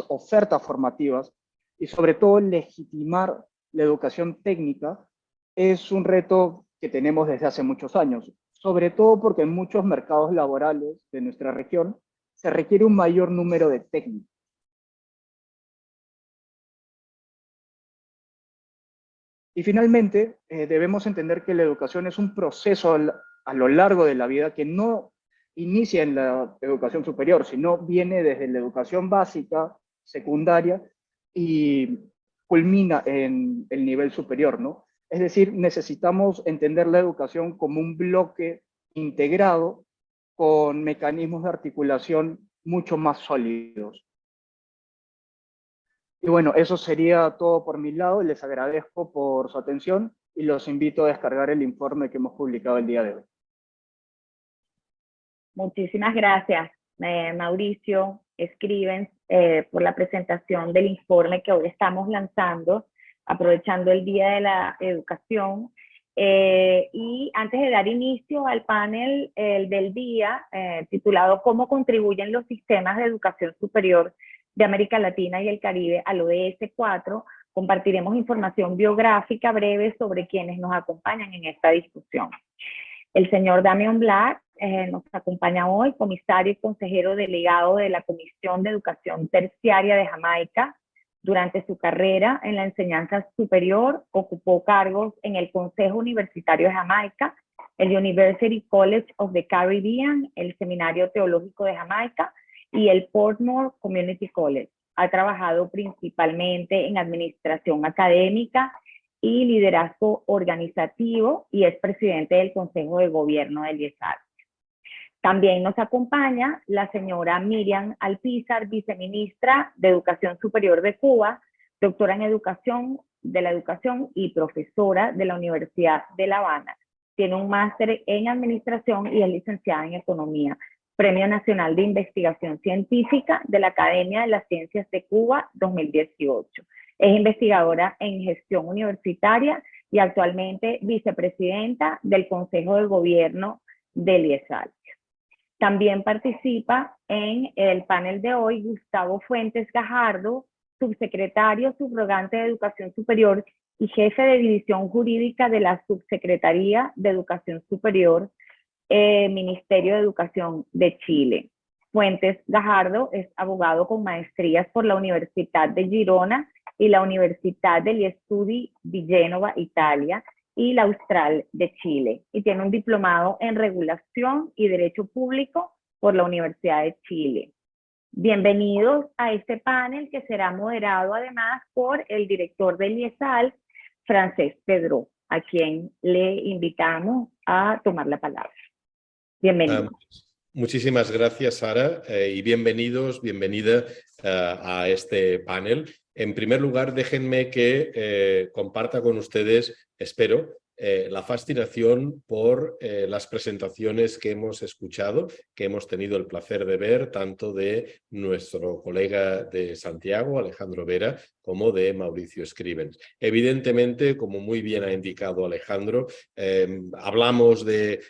ofertas formativas y sobre todo legitimar la educación técnica es un reto que tenemos desde hace muchos años, sobre todo porque en muchos mercados laborales de nuestra región se requiere un mayor número de técnicos. Y finalmente, debemos entender que la educación es un proceso a lo largo de la vida que no inicia en la educación superior, sino viene desde la educación básica, secundaria, y culmina en el nivel superior, ¿no? Es decir, necesitamos entender la educación como un bloque integrado con mecanismos de articulación mucho más sólidos. Y bueno, eso sería todo por mi lado. Les agradezco por su atención y los invito a descargar el informe que hemos publicado el día de hoy. Muchísimas gracias, Mauricio Escrivens, por la presentación del informe que hoy estamos lanzando, aprovechando el Día de la Educación. Y antes de dar inicio al panel del día, titulado ¿Cómo contribuyen los sistemas de educación superior de América Latina y el Caribe al ODS 4, compartiremos información biográfica breve sobre quienes nos acompañan en esta discusión. El señor Damian Black nos acompaña hoy, comisario y consejero delegado de la Comisión de Educación Terciaria de Jamaica. Durante su carrera en la enseñanza superior, ocupó cargos en el Consejo Universitario de Jamaica, el University College of the Caribbean, el Seminario Teológico de Jamaica y el Portmore Community College. Ha trabajado principalmente en administración académica y liderazgo organizativo y es presidente del Consejo de Gobierno del IESAL. También nos acompaña la señora Miriam Alpizar, viceministra de Educación Superior de Cuba, doctora en Educación de la Educación y profesora de la Universidad de La Habana. Tiene un máster en Administración y es licenciada en Economía. Premio Nacional de Investigación Científica de la Academia de las Ciencias de Cuba 2018. Es investigadora en gestión universitaria y actualmente vicepresidenta del Consejo de Gobierno del IESAL. También participa en el panel de hoy Gustavo Fuentes Gajardo, subsecretario subrogante de Educación Superior y jefe de División Jurídica de la Subsecretaría de Educación Superior, Ministerio de Educación de Chile. Fuentes Gajardo es abogado con maestrías por la Universidad de Girona y la Universidad degli Studi di Génova, Italia, y la Austral de Chile, y tiene un diplomado en Regulación y Derecho Público por la Universidad de Chile. Bienvenidos a este panel que será moderado además por el director del IESAL, Francesc Pedró, a quien le invitamos a tomar la palabra. Bienvenido. Muchísimas gracias, Sara, y bienvenidos, bienvenida a este panel. En primer lugar, déjenme que comparta con ustedes, espero, la fascinación por las presentaciones que hemos escuchado, que hemos tenido el placer de ver, tanto de nuestro colega de Santiago, Alejandro Vera, como de Mauricio Escribens. Evidentemente, como muy bien ha indicado Alejandro, hablamos de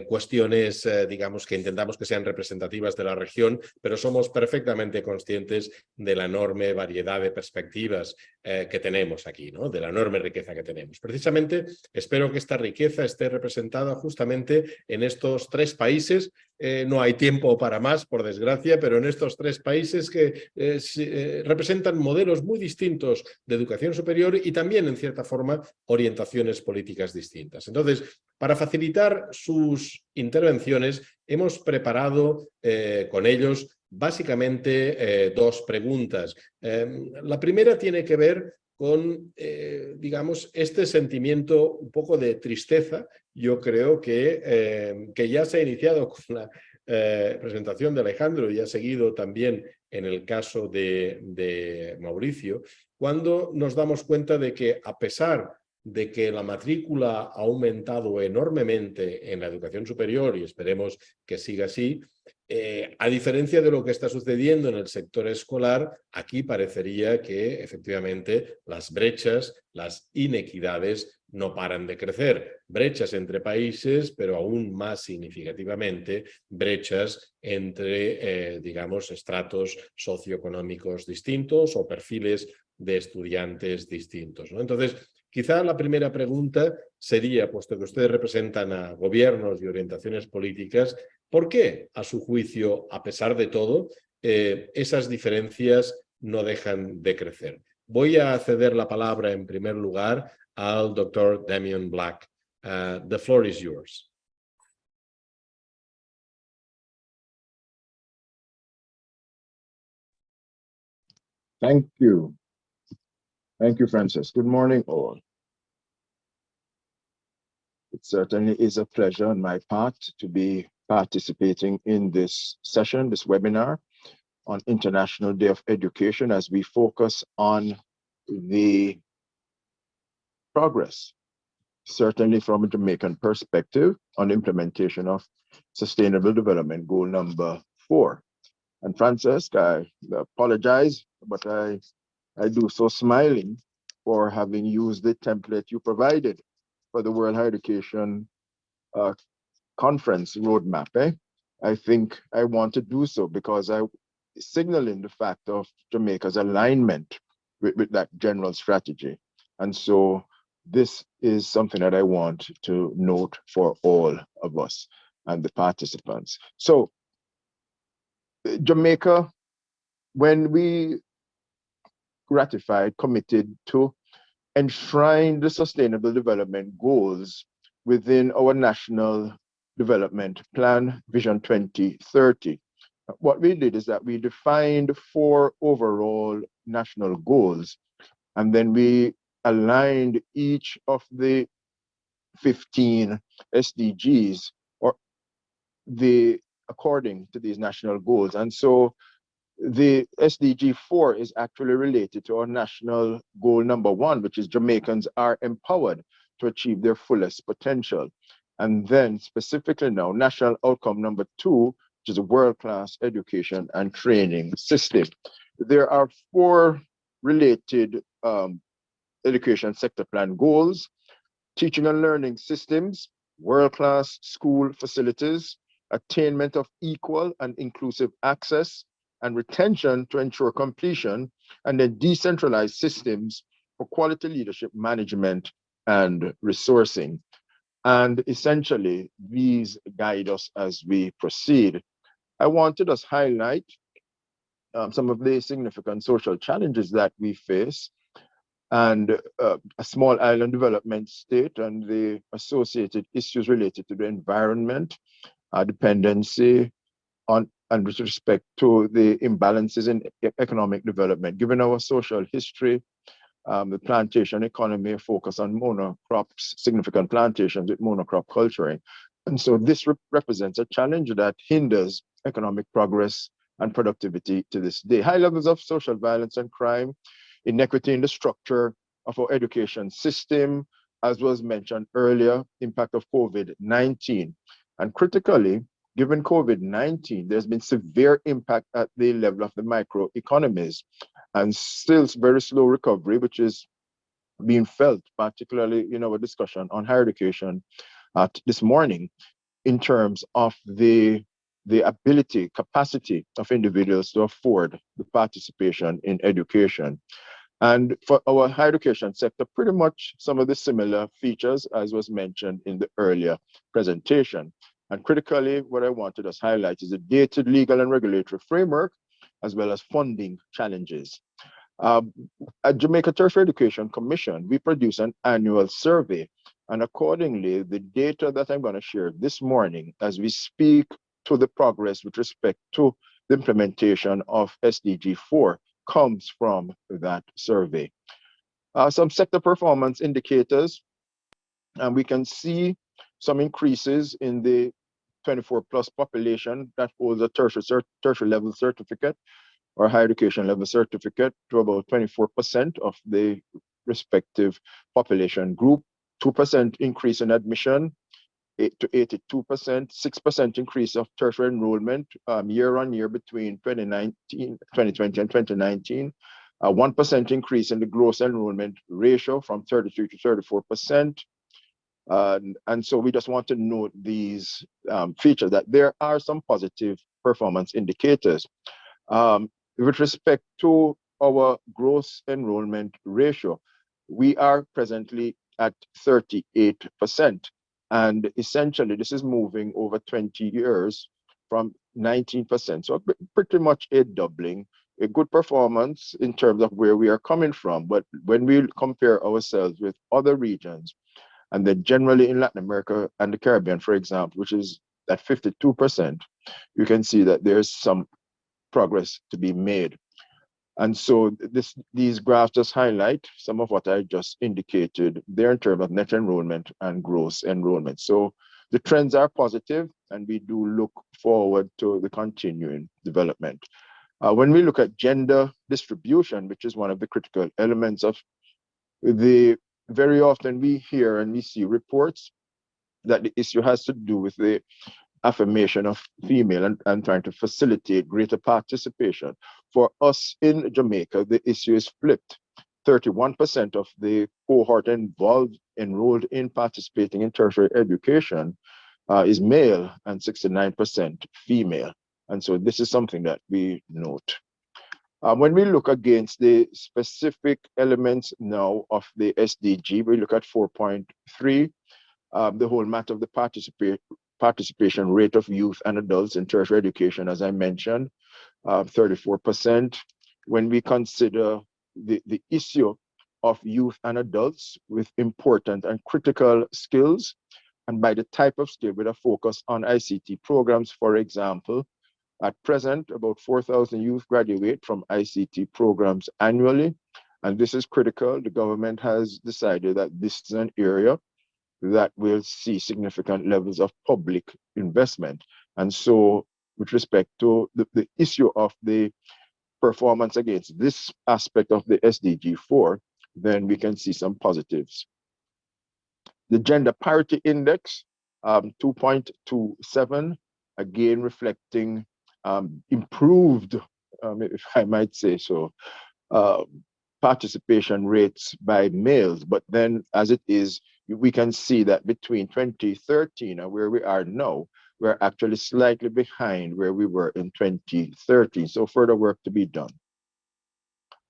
cuestiones, digamos, que intentamos que sean representativas de la región, pero somos perfectamente conscientes de la enorme variedad de perspectivas que tenemos aquí, ¿no? De la enorme riqueza que tenemos. Precisamente, espero que esta riqueza esté representada justamente en estos tres países. No hay tiempo para más, por desgracia, pero en estos tres países que representan modelos muy distintos de educación superior y también, en cierta forma, orientaciones políticas distintas. Entonces, para facilitar sus intervenciones, hemos preparado con ellos básicamente dos preguntas. La primera tiene que ver con, digamos, este sentimiento un poco de tristeza. Yo creo que ya se ha iniciado con la presentación de Alejandro y ha seguido también en el caso de Mauricio, cuando nos damos cuenta de que, a pesar de que la matrícula ha aumentado enormemente en la educación superior, y esperemos que siga así, a diferencia de lo que está sucediendo en el sector escolar, aquí parecería que efectivamente las brechas, las inequidades no paran de crecer. Brechas entre países, pero aún más significativamente brechas entre, digamos, estratos socioeconómicos distintos o perfiles de estudiantes distintos, ¿no? Entonces, quizá la primera pregunta sería, puesto que ustedes representan a gobiernos y orientaciones políticas, ¿por qué, a su juicio, a pesar de todo, esas diferencias no dejan de crecer? Voy a ceder la palabra en primer lugar al doctor Damian Black. The floor is yours. Thank you. Thank you, Francis. Good morning, all. It certainly is a pleasure on my part to be participating in this session, this webinar on International Day of Education, as we focus on the progress, certainly from a Jamaican perspective, on implementation of Sustainable Development Goal number 4. And Francis, I apologize, but I do so smiling for having used the template you provided for the World Higher Education Conference roadmap. I think I want to do so because I signaling the fact of Jamaica's alignment with that general strategy. And so this is something that I want to note for all of us and the participants. So Jamaica, when we ratified, committed to enshrine the Sustainable Development Goals within our National Development Plan, Vision 2030. What we did is that we defined 4 overall national goals, and then we aligned each of the 15 SDGs according to these national goals. And so the SDG 4 is actually related to our national goal number 1, which is Jamaicans are empowered to achieve their fullest potential. And then specifically now, national outcome number 2, which is a world-class education and training system. There are 4 related education sector plan goals: teaching and learning systems, world-class school facilities, attainment of equal and inclusive access, and retention to ensure completion, and then decentralized systems for quality leadership management and resourcing. And essentially, these guide us as we proceed. I wanted us highlight some of the significant social challenges that we face, and a small island development state and the associated issues related to the environment, dependency on, and with respect to the imbalances in economic development. Given our social history, the plantation economy focus on monocrops, significant plantations with monocrop culturing. And so this represents a challenge that hinders economic progress and productivity to this day. High levels of social violence and crime, inequity in the structure of our education system, as was mentioned earlier, impact of COVID-19. And critically, given COVID-19, there's been severe impact at the level of the microeconomies, and still very slow recovery, which is being felt, particularly in our discussion on higher education this morning, in terms of the ability, capacity of individuals to afford the participation in education. And for our higher education sector, pretty much some of the similar features as was mentioned in the earlier presentation. And critically, what I wanted us to highlight is the dated legal and regulatory framework, as well as funding challenges. At Jamaica Tertiary Education Commission, we produce an annual survey, and accordingly, the data that I'm going to share this morning as we speak to the progress with respect to the implementation of SDG 4 comes from that survey. Some sector performance indicators, and we can see some increases in the 24 plus population that holds a tertiary level certificate or higher education level certificate to about 24% of the respective population group, 2% increase in admission to 82%, 6% increase of tertiary enrollment year on year between 2020 and 2019, 1% increase in the gross enrollment ratio from 33 to 34%. And so we just want to note these features, that there are some positive performance indicators. With respect to our gross enrollment ratio, we are presently at 38%. And essentially, this is moving over 20 years from 19%. So pretty much a doubling, a good performance in terms of where we are coming from. But when we compare ourselves with other regions, and then generally in Latin America and the Caribbean, for example, which is at 52%, you can see that there's some progress to be made. And so these graphs just highlight some of what I just indicated there in terms of net enrollment and gross enrollment. So the trends are positive, and we do look forward to the continuing development. When we look at gender distribution, which is one of the critical elements of very often we hear and we see reports that the issue has to do with the affirmation of female and trying to facilitate greater participation. For us in Jamaica, the issue is flipped. 31% of the cohort enrolled in participating in tertiary education is male and 69% female. And so this is something that we note. When we look against the specific elements now of the SDG, we look at 4.3, the whole matter of the participation rate of youth and adults in tertiary education, as I mentioned, 34%. When we consider the issue of youth and adults with important and critical skills, and by the type of skill with a focus on ICT programs, for example, at present, about 4,000 youth graduate from ICT programs annually, and this is critical. The government has decided that this is an area that will see significant levels of public investment. And so with respect to the issue of the performance against this aspect of the SDG 4, then we can see some positives. The gender parity index, 2.27, again reflecting improved, if I might say so, participation rates by males. But then as it is, we can see that between 2013 and where we are now, we're actually slightly behind where we were in 2013. So further work to be done.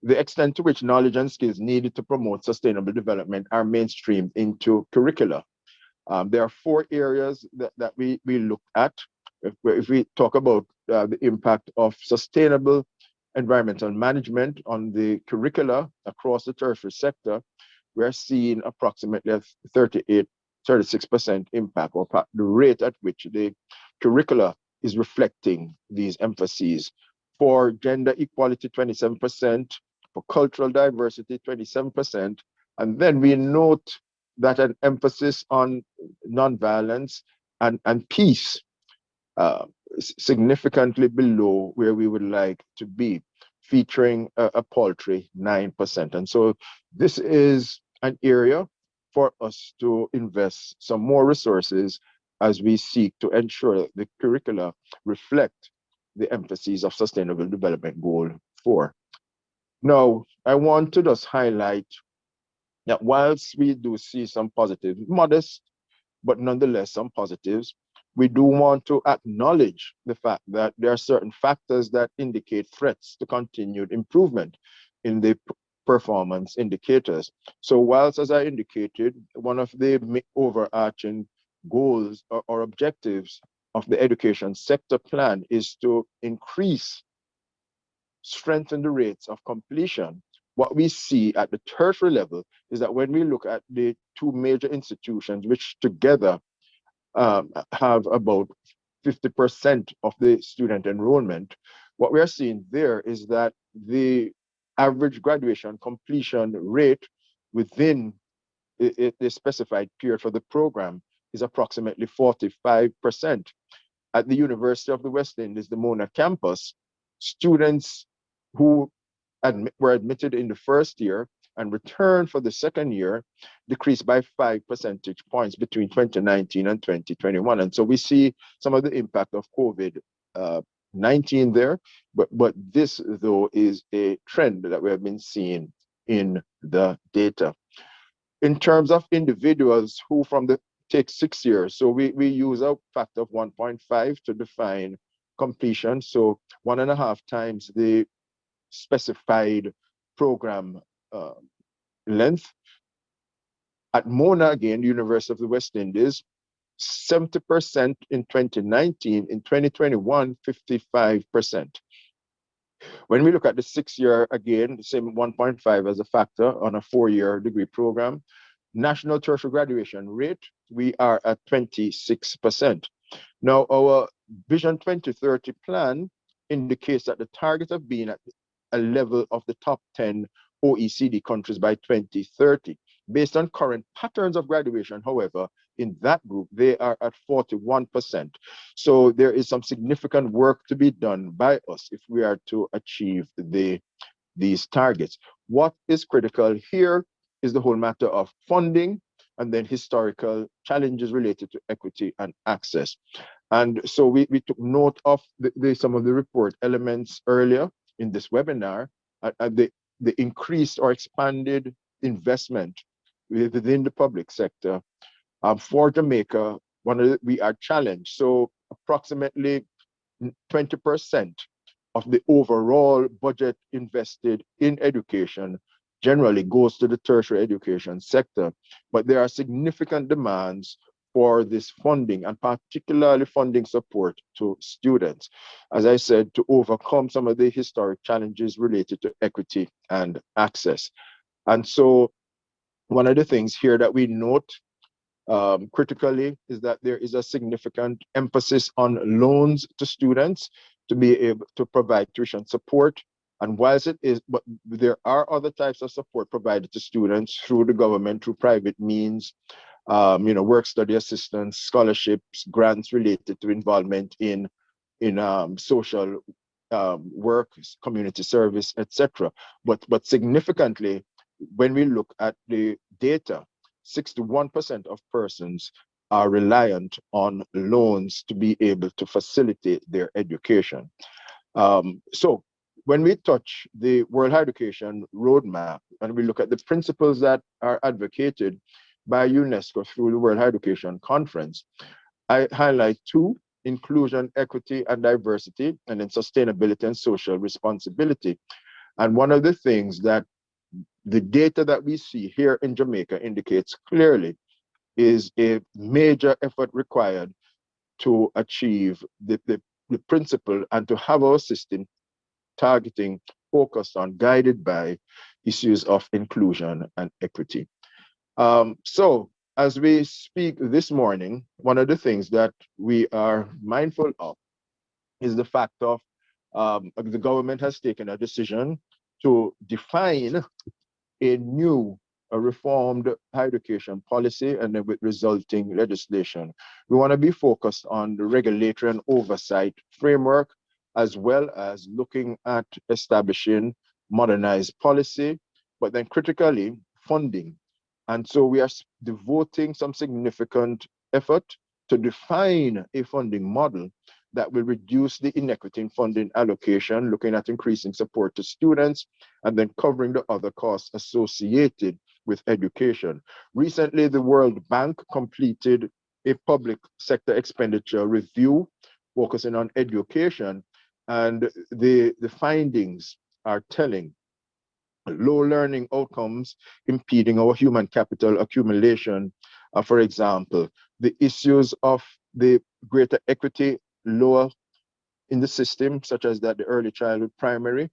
The extent to which knowledge and skills needed to promote sustainable development are mainstreamed into curricula. There are 4 areas that we look at. If we talk about the impact of sustainable environmental management on the curricula across the tertiary sector, we're seeing approximately a 36% impact, or the rate at which the curricula is reflecting these emphases. For gender equality, 27%, for cultural diversity, 27%, and then we note that an emphasis on nonviolence and peace, significantly below where we would like to be, featuring a paltry 9%. And so this is an area for us to invest some more resources as we seek to ensure that the curricula reflect the emphases of Sustainable Development Goal 4. Now, I want to just highlight that whilst we do see some positives, modest, but nonetheless some positives, we do want to acknowledge the fact that there are certain factors that indicate threats to continued improvement in the performance indicators. So whilst, as I indicated, one of the overarching goals or objectives of the education sector plan is to strengthen the rates of completion, what we see at the tertiary level is that when we look at the 2 major institutions, which together have about 50% of the student enrollment, what we are seeing there is that the average graduation completion rate within the specified period for the program is approximately 45%. At the University of the West Indies, the Mona campus, students who were admitted in the first year and returned for the second year decreased by 5 percentage points between 2019 and 2021. And so we see some of the impact of COVID-19 there, but this, though, is a trend that we have been seeing in the data. In terms of individuals who take 6 years, so we use a factor of 1.5 to define completion, so 1.5 times the specified program length. At Mona, again, University of the West Indies, 70% in 2019, in 2021, 55%. When we look at the 6-year, again, the same 1.5 as a factor on a 4-year degree program, national tertiary graduation rate, we are at 26%. Now, our Vision 2030 plan indicates that the target of being at a level of the top 10 OECD countries by 2030. Based on current patterns of graduation, however, in that group, they are at 41%. So there is some significant work to be done by us if we are to achieve these targets. What is critical here is the whole matter of funding and then historical challenges related to equity and access. And so we took note of some of the report elements earlier in this webinar, the increased or expanded investment within the public sector. For Jamaica, we are challenged. So approximately 20% of the overall budget invested in education generally goes to the tertiary education sector, but there are significant demands for this funding, and particularly funding support to students, as I said, to overcome some of the historic challenges related to equity and access. And so one of the things here that we note critically is that there is a significant emphasis on loans to students to be able to provide tuition support. And whilst it is, but there are other types of support provided to students through the government, through private means, work study assistance, scholarships, grants related to involvement in social work, community service, etc. But significantly, when we look at the data, 61% of persons are reliant on loans to be able to facilitate their education. So when we touch the World Higher Education Roadmap and we look at the principles that are advocated by UNESCO through the World Higher Education Conference, I highlight 2. inclusion, equity, and diversity, and then sustainability and social responsibility. And one of the things that the data that we see here in Jamaica indicates clearly is a major effort required to achieve the principle and to have our system targeting, focused on, guided by issues of inclusion and equity. So as we speak this morning, one of the things that we are mindful of is the fact of the government has taken a decision to define a new reformed higher education policy and then with resulting legislation. We want to be focused on the regulatory and oversight framework, as well as looking at establishing modernized policy, but then critically funding. And so we are devoting some significant effort to define a funding model that will reduce the inequity in funding allocation, looking at increasing support to students, and then covering the other costs associated with education. Recently, the World Bank completed a public sector expenditure review focusing on education, and the findings are telling. Low learning outcomes impeding our human capital accumulation, for example, the issues of the greater equity lower in the system, such as that the early childhood, primary,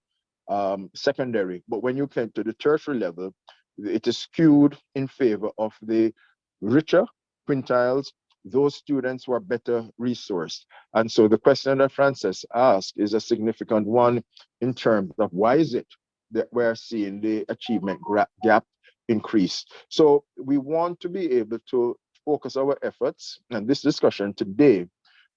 secondary. But when you get to the tertiary level, it is skewed in favor of the richer quintiles, those students who are better resourced. And so the question that Frances asked is a significant one in terms of why is it that we're seeing the achievement gap increase. So we want to be able to focus our efforts, and this discussion today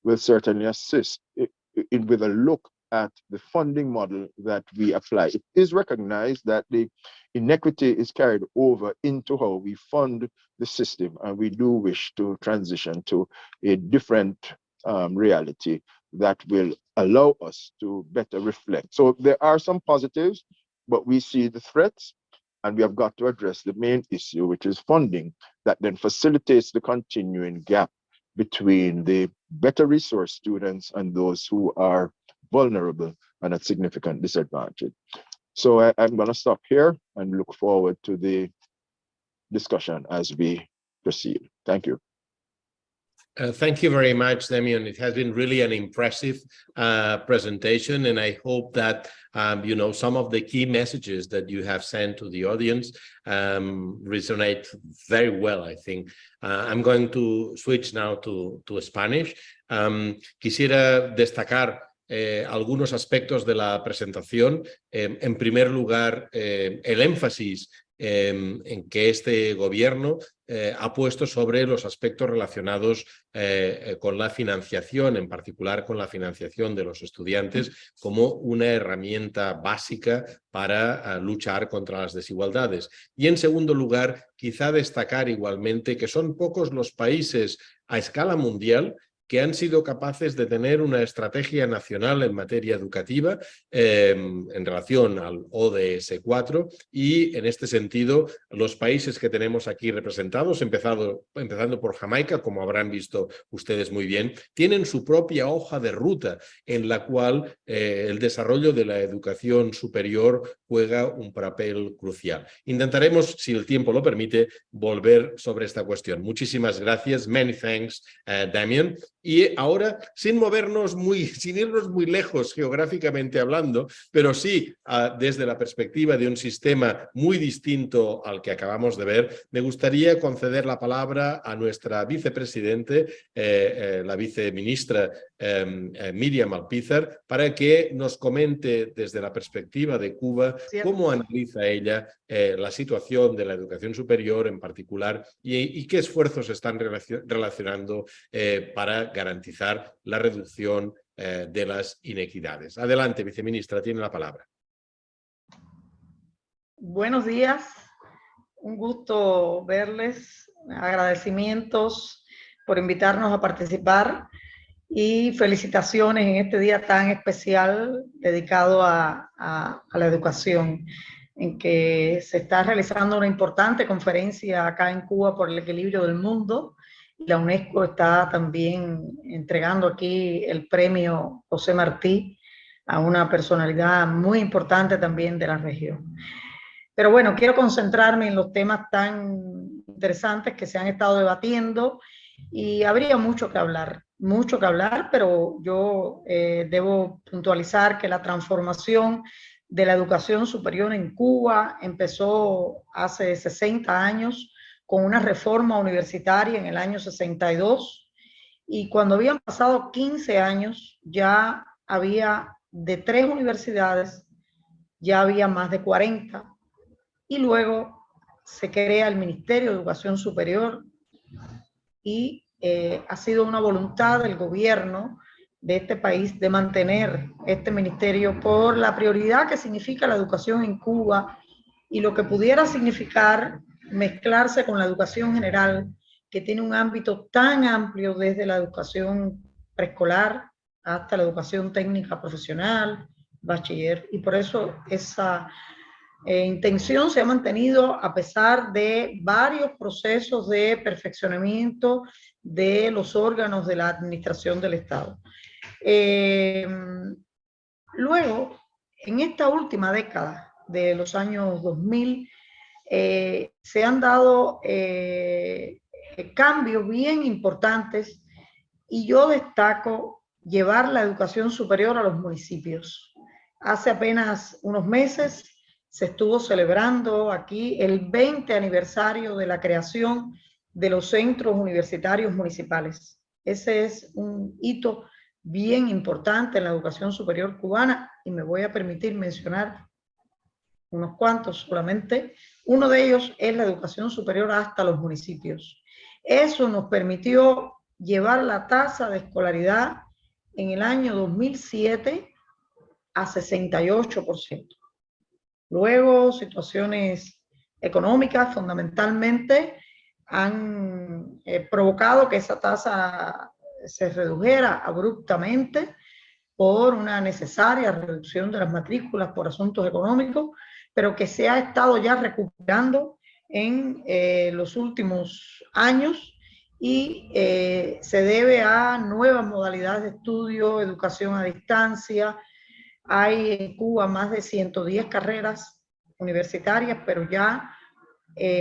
will certainly assist with a look at the funding model that we apply. It is recognized that the inequity is carried over into how we fund the system, and we do wish to transition to a different reality that will allow us to better reflect. So there are some positives, but we see the threats, and we have got to address the main issue, which is funding, that then facilitates the continuing gap between the better resource students and those who are vulnerable and at significant disadvantage. So I'm going to stop here and look forward to the discussion as we proceed. Thank you. Thank you very much, Damian. It has been really an impressive presentation, and I hope that you know, some of the key messages that you have sent to the audience resonate very well, I think. I'm going to switch now to Spanish. Quisiera destacar algunos aspectos de la presentación. En primer lugar, el énfasis en que este gobierno ha puesto sobre los aspectos relacionados con la financiación, en particular con la financiación de los estudiantes, como una herramienta básica para luchar contra las desigualdades. Y en segundo lugar, quizá destacar igualmente que son pocos los países a escala mundial que han sido capaces de tener una estrategia nacional en materia educativa en relación al ODS 4, y en este sentido los países que tenemos aquí representados, empezando por Jamaica, como habrán visto ustedes muy bien, tienen su propia hoja de ruta en la cual el desarrollo de la educación superior juega un papel crucial. Intentaremos, si el tiempo lo permite, volver sobre esta cuestión. Muchísimas gracias. Many thanks, Damian. Y ahora, sin irnos muy lejos geográficamente hablando, pero sí desde la perspectiva de un sistema muy distinto al que acabamos de ver, me gustaría conceder la palabra a nuestra vicepresidente, la viceministra Miriam Alpizar, para que nos comente desde la perspectiva de Cuba cómo analiza ella la situación de la educación superior en particular y qué esfuerzos están relacionando para garantizar la reducción de las inequidades. Adelante, viceministra, tiene la palabra. Buenos días, un gusto verles, agradecimientos por invitarnos a participar y felicitaciones en este día tan especial dedicado a la educación, en que se está realizando una importante conferencia acá en Cuba por el equilibrio del mundo, La UNESCO está también entregando aquí el premio José Martí a una personalidad muy importante también de la región. Pero bueno, quiero concentrarme en los temas tan interesantes que se han estado debatiendo y habría mucho que hablar, pero yo debo puntualizar que la transformación de la educación superior en Cuba empezó hace 60 años con una reforma universitaria en el año 62, y cuando habían pasado 15 años ya había de 3 universidades, ya había más de 40, y luego se crea el Ministerio de Educación Superior y ha sido una voluntad del gobierno de este país de mantener este ministerio por la prioridad que significa la educación en Cuba y lo que pudiera significar mezclarse con la educación general, que tiene un ámbito tan amplio desde la educación preescolar hasta la educación técnica profesional, bachiller, y por eso esa intención se ha mantenido a pesar de varios procesos de perfeccionamiento de los órganos de la administración del Estado. Luego, en esta última década de los años 2000, se han dado cambios bien importantes, y yo destaco llevar la educación superior a los municipios. Hace apenas unos meses se estuvo celebrando aquí el 20 aniversario de la creación de los centros universitarios municipales. Ese es un hito bien importante en la educación superior cubana, y me voy a permitir mencionar unos cuantos solamente. Uno de ellos es la educación superior hasta los municipios. Eso nos permitió llevar la tasa de escolaridad en el año 2007 a 68%. Luego, situaciones económicas fundamentalmente han provocado que esa tasa se redujera abruptamente por una necesaria reducción de las matrículas por asuntos económicos, pero que se ha estado ya recuperando en los últimos años, y se debe a nuevas modalidades de estudio, educación a distancia. Hay en Cuba más de 110 carreras universitarias, pero ya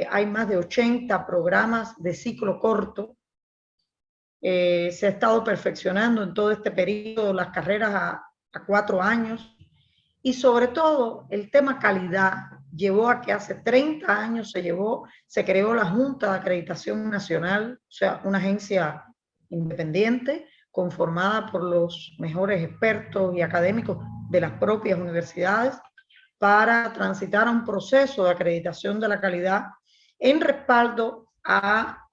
hay más de 80 programas de ciclo corto. Se ha estado perfeccionando en todo este periodo las carreras a 4 años, y sobre todo el tema calidad llevó a que hace 30 años se creó la Junta de Acreditación Nacional, o sea, una agencia independiente conformada por los mejores expertos y académicos de las propias universidades, para transitar a un proceso de acreditación de la calidad en respaldo a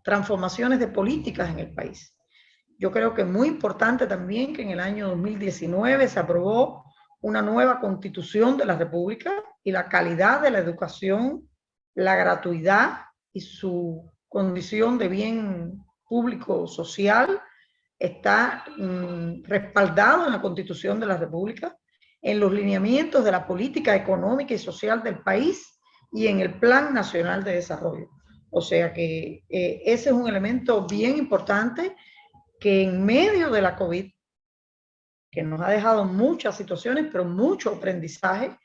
transformaciones de políticas en el país. Yo creo que es muy importante también que en el año 2019 se aprobó una nueva constitución de la República, y la calidad de la educación, la gratuidad y su condición de bien público social está respaldado en la Constitución de la República, en los lineamientos de la política económica y social del país y en el Plan Nacional de Desarrollo. O sea que ese es un elemento bien importante, que en medio de la COVID, que nos ha dejado muchas situaciones, pero mucho aprendizaje,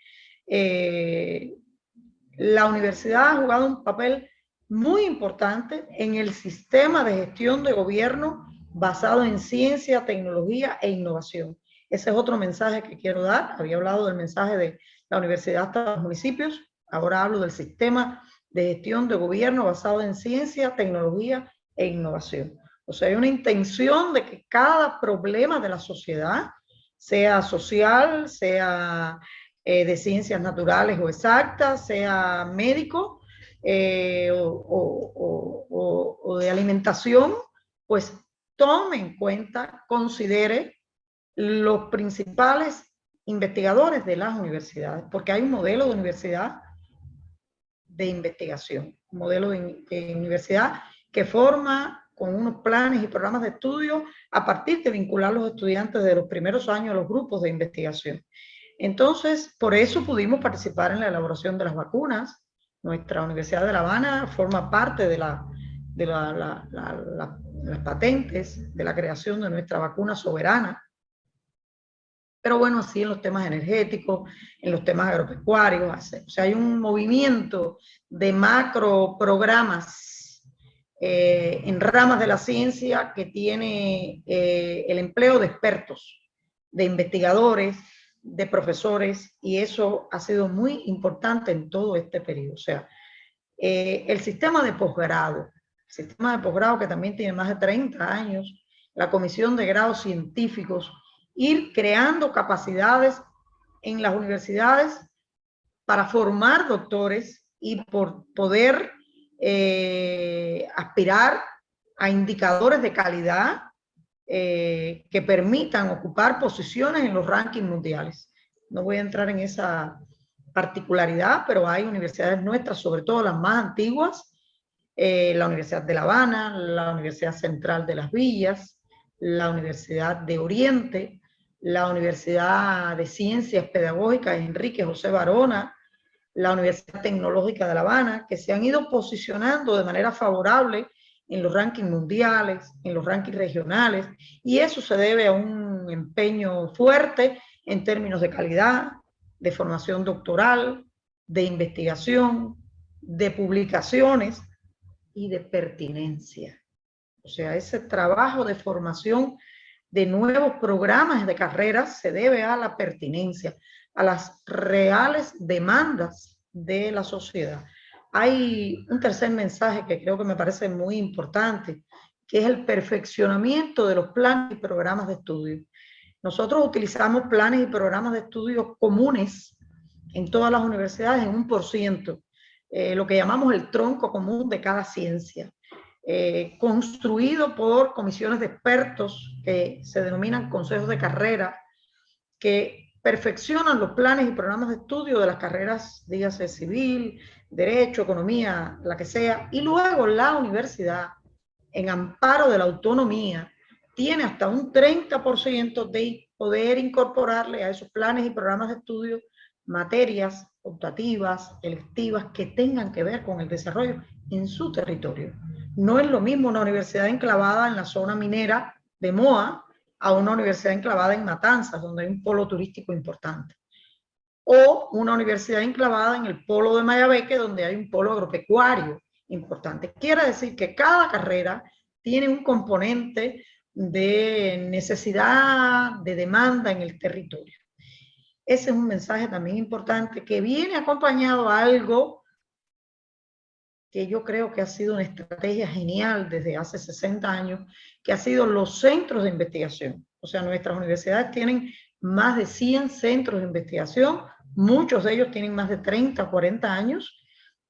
la universidad ha jugado un papel muy importante en el sistema de gestión de gobierno basado en ciencia, tecnología e innovación. Ese es otro mensaje que quiero dar. Había hablado del mensaje de la universidad hasta los municipios, ahora hablo del sistema de gestión de gobierno basado en ciencia, tecnología e innovación. O sea, hay una intención de que cada problema de la sociedad, sea social, sea de ciencias naturales o exactas, sea médico o de alimentación, pues tome en cuenta, considere los principales investigadores de las universidades, porque hay un modelo de universidad de investigación, un modelo de universidad que forma con unos planes y programas de estudio a partir de vincular a los estudiantes de los primeros años a los grupos de investigación. Entonces, por eso pudimos participar en la elaboración de las vacunas. Nuestra Universidad de La Habana forma parte de la de las patentes, de la creación de nuestra vacuna soberana. Pero bueno, así en los temas energéticos, en los temas agropecuarios, o sea, hay un movimiento de macro programas en ramas de la ciencia que tiene el empleo de expertos, de investigadores, de profesores, y eso ha sido muy importante en todo este periodo. O sea, el sistema de posgrado que también tiene más de 30 años, la Comisión de Grados Científicos, ir creando capacidades en las universidades para formar doctores y por poder aspirar a indicadores de calidad que permitan ocupar posiciones en los rankings mundiales. No voy a entrar en esa particularidad, pero hay universidades nuestras, sobre todo las más antiguas, la Universidad de La Habana, la Universidad Central de las Villas, la Universidad de Oriente, la Universidad de Ciencias Pedagógicas Enrique José Barona, la Universidad Tecnológica de La Habana, que se han ido posicionando de manera favorable en los rankings mundiales, en los rankings regionales, y eso se debe a un empeño fuerte en términos de calidad, de formación doctoral, de investigación, de publicaciones y de pertinencia. O sea, ese trabajo de formación de nuevos programas de carreras se debe a la pertinencia, a las reales demandas de la sociedad. Hay un tercer mensaje que creo que me parece muy importante, que es el perfeccionamiento de los planes y programas de estudio. Nosotros utilizamos planes y programas de estudio comunes en todas las universidades en 1%, lo que llamamos el tronco común de cada ciencia, construido por comisiones de expertos que se denominan consejos de carrera, que perfeccionan los planes y programas de estudio de las carreras, dígase civil, derecho, economía, la que sea, y luego la universidad, en amparo de la autonomía, tiene hasta un 30% de poder incorporarle a esos planes y programas de estudio materias optativas, electivas, que tengan que ver con el desarrollo en su territorio. No es lo mismo una universidad enclavada en la zona minera de Moa a una universidad enclavada en Matanzas, donde hay un polo turístico importante. O una universidad enclavada en el polo de Mayabeque, donde hay un polo agropecuario importante. Quiere decir que cada carrera tiene un componente de necesidad, de demanda en el territorio. Ese es un mensaje también importante que viene acompañado a algo que yo creo que ha sido una estrategia genial desde hace 60 años, que ha sido los centros de investigación. O sea, nuestras universidades tienen más de 100 centros de investigación, muchos de ellos tienen más de 30 o 40 años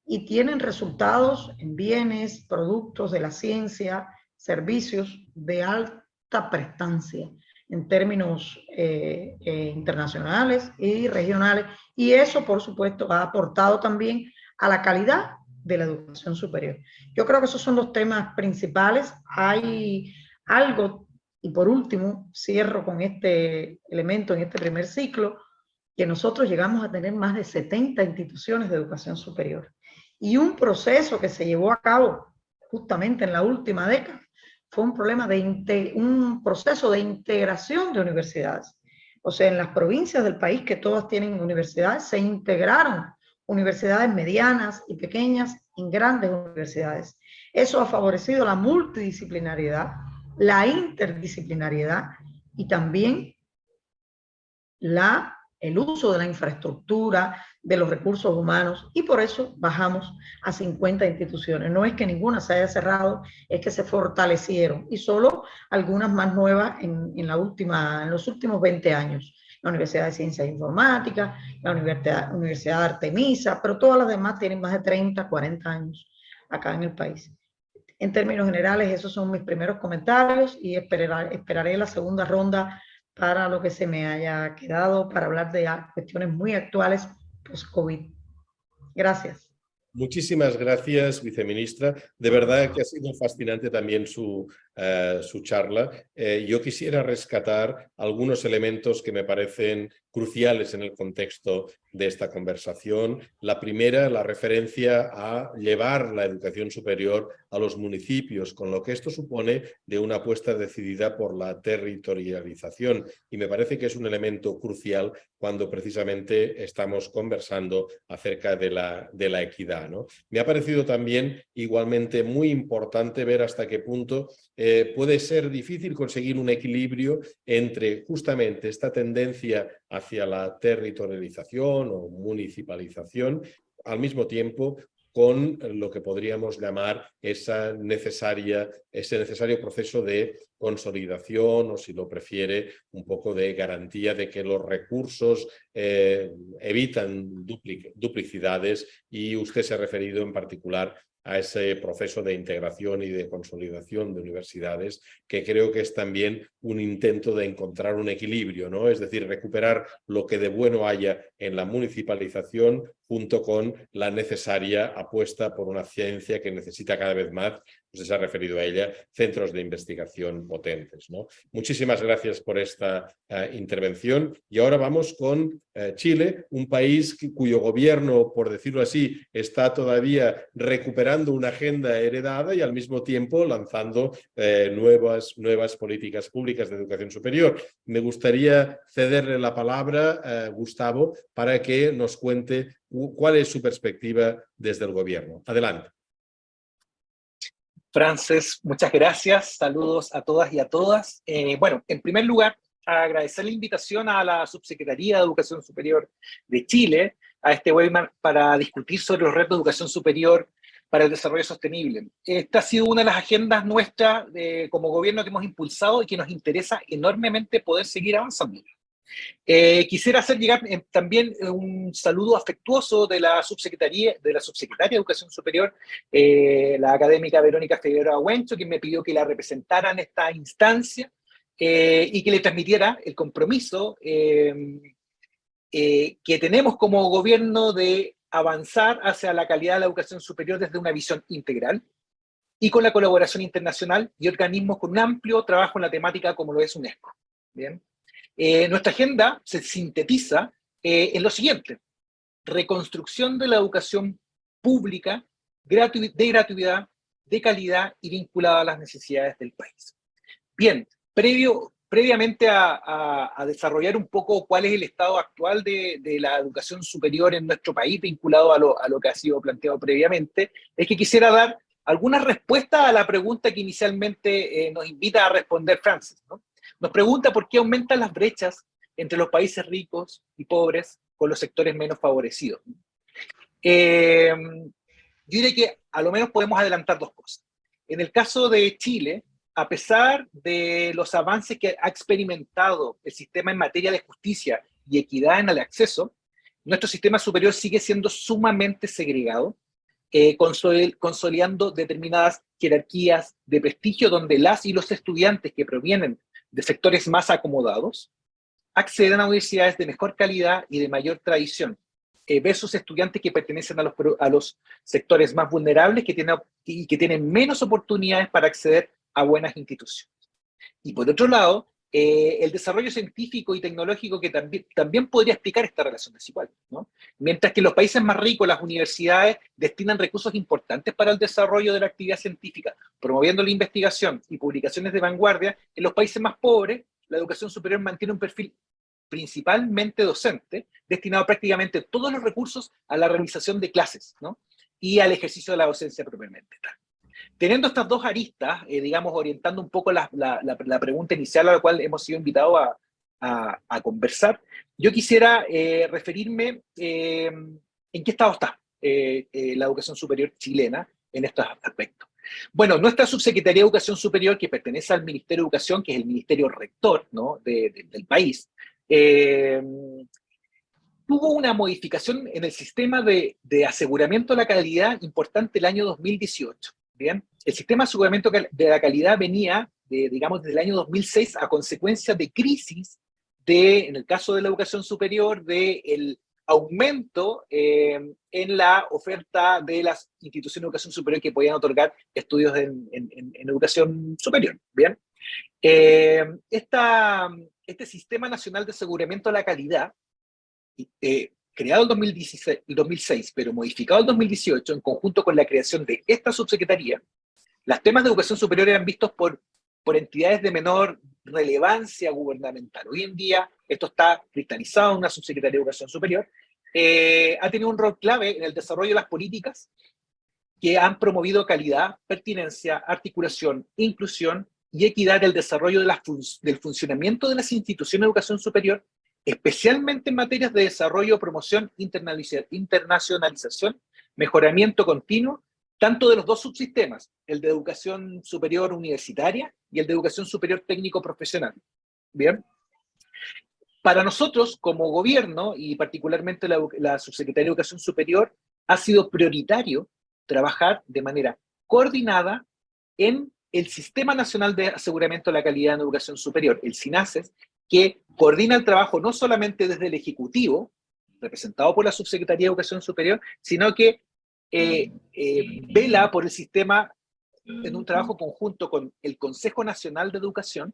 y tienen resultados en bienes, productos de la ciencia, servicios de alta prestancia en términos internacionales y regionales, y eso por supuesto ha aportado también a la calidad de la educación superior. Yo creo que esos son los temas principales. Hay algo, y por último cierro con este elemento en este primer ciclo, que nosotros llegamos a tener más de 70 instituciones de educación superior, y un proceso que se llevó a cabo justamente en la última década fue un proceso de integración de universidades. O sea, en las provincias del país, que todas tienen universidades, se integraron universidades medianas y pequeñas en grandes universidades. Eso ha favorecido la multidisciplinariedad, la interdisciplinariedad y también el uso de la infraestructura, de los recursos humanos, y por eso bajamos a 50 instituciones. No es que ninguna se haya cerrado, es que se fortalecieron, y solo algunas más nuevas en los últimos 20 años. La Universidad de Ciencias Informáticas, la Universidad de Artemisa, pero todas las demás tienen más de 30, 40 años acá en el país. En términos generales, esos son mis primeros comentarios, y esperaré la segunda ronda para lo que se me haya quedado, para hablar de cuestiones muy actuales post-COVID. Gracias. Muchísimas gracias, viceministra. De verdad que ha sido fascinante también su su charla. Yo quisiera rescatar algunos elementos que me parecen cruciales en el contexto de esta conversación. La primera, la referencia a llevar la educación superior a los municipios, con lo que esto supone de una apuesta decidida por la territorialización. Y me parece que es un elemento crucial cuando precisamente estamos conversando acerca de la equidad, ¿no? Me ha parecido también igualmente muy importante ver hasta qué punto puede ser difícil conseguir un equilibrio entre justamente esta tendencia hacia la territorialización o municipalización, al mismo tiempo con lo que podríamos llamar ese necesario proceso de consolidación o, si lo prefiere, un poco de garantía de que los recursos evitan duplicidades, y usted se ha referido en particular a ese proceso de integración y de consolidación de universidades, que creo que es también un intento de encontrar un equilibrio, ¿no? Es decir, recuperar lo que de bueno haya en la municipalización junto con la necesaria apuesta por una ciencia que necesita cada vez más, usted se ha referido a ella, centros de investigación potentes, ¿no? Muchísimas gracias por esta intervención. Y ahora vamos con Chile, un país cuyo gobierno, por decirlo así, está todavía recuperando una agenda heredada y al mismo tiempo lanzando nuevas políticas públicas de educación superior. Me gustaría cederle la palabra, Gustavo, para que nos cuente cuál es su perspectiva desde el gobierno. Adelante. Frances, muchas gracias. Saludos a todas y a todas. Bueno, en primer lugar, agradecer la invitación a la Subsecretaría de Educación Superior de Chile a este webinar para discutir sobre los retos de educación superior para el desarrollo sostenible. Esta ha sido una de las agendas nuestras como gobierno que hemos impulsado y que nos interesa enormemente poder seguir avanzando. Quisiera hacer llegar también un saludo afectuoso de la Subsecretaria de Educación Superior, la académica Verónica Figueroa Huencho, quien me pidió que la representara en esta instancia y que le transmitiera el compromiso que tenemos como gobierno de avanzar hacia la calidad de la educación superior desde una visión integral y con la colaboración internacional y organismos con un amplio trabajo en la temática como lo es UNESCO. Bien. Nuestra agenda se sintetiza en lo siguiente: reconstrucción de la educación pública de gratuidad, de calidad y vinculada a las necesidades del país. Bien, previamente a desarrollar un poco cuál es el estado actual de la educación superior en nuestro país, vinculado a lo que ha sido planteado previamente, es que quisiera dar algunas respuestas a la pregunta que inicialmente nos invita a responder Frances, ¿no? Nos pregunta por qué aumentan las brechas entre los países ricos y pobres con los sectores menos favorecidos. Yo diría que a lo menos podemos adelantar dos cosas. En el caso de Chile, a pesar de los avances que ha experimentado el sistema en materia de justicia y equidad en el acceso, nuestro sistema superior sigue siendo sumamente segregado, consolidando determinadas jerarquías de prestigio donde las y los estudiantes que provienen de sectores más acomodados acceden a universidades de mejor calidad y de mayor tradición, versus estudiantes que pertenecen a los sectores más vulnerables que tienen menos oportunidades para acceder a buenas instituciones. Y por otro lado, el desarrollo científico y tecnológico que también podría explicar esta relación desigual, ¿no? Mientras que en los países más ricos las universidades destinan recursos importantes para el desarrollo de la actividad científica, promoviendo la investigación y publicaciones de vanguardia, en los países más pobres la educación superior mantiene un perfil principalmente docente, destinado prácticamente todos los recursos a la realización de clases, ¿no? Y al ejercicio de la docencia propiamente tal. Teniendo estas dos aristas, digamos, orientando un poco la pregunta inicial a la cual hemos sido invitados a conversar, yo quisiera referirme en qué estado está la educación superior chilena en estos aspectos. Bueno, nuestra Subsecretaría de Educación Superior, que pertenece al Ministerio de Educación, que es el ministerio rector, ¿no?, del país, tuvo una modificación en el sistema de aseguramiento de la calidad importante el año 2018. Bien, el sistema de aseguramiento de la calidad venía, digamos, desde el año 2006 a consecuencia de crisis en el caso de la educación superior, del aumento en la oferta de las instituciones de educación superior que podían otorgar estudios en educación superior. Bien. Este Sistema Nacional de Aseguramiento de la Calidad, creado en 2006, pero modificado en 2018, en conjunto con la creación de esta subsecretaría, los temas de educación superior eran vistos por entidades de menor relevancia gubernamental. Hoy en día esto está cristalizado en una subsecretaría de educación superior. Ha tenido un rol clave en el desarrollo de las políticas que han promovido calidad, pertinencia, articulación, inclusión y equidad del desarrollo del funcionamiento de las instituciones de educación superior, especialmente en materias de desarrollo, promoción, internacionalización, mejoramiento continuo, tanto de los dos subsistemas, el de educación superior universitaria y el de educación superior técnico-profesional. Bien. Para nosotros, como gobierno, y particularmente la Subsecretaría de Educación Superior, ha sido prioritario trabajar de manera coordinada en el Sistema Nacional de Aseguramiento de la Calidad en Educación Superior, el SINASES, que coordina el trabajo no solamente desde el Ejecutivo, representado por la Subsecretaría de Educación Superior, sino que vela por el sistema en un trabajo conjunto con el Consejo Nacional de Educación,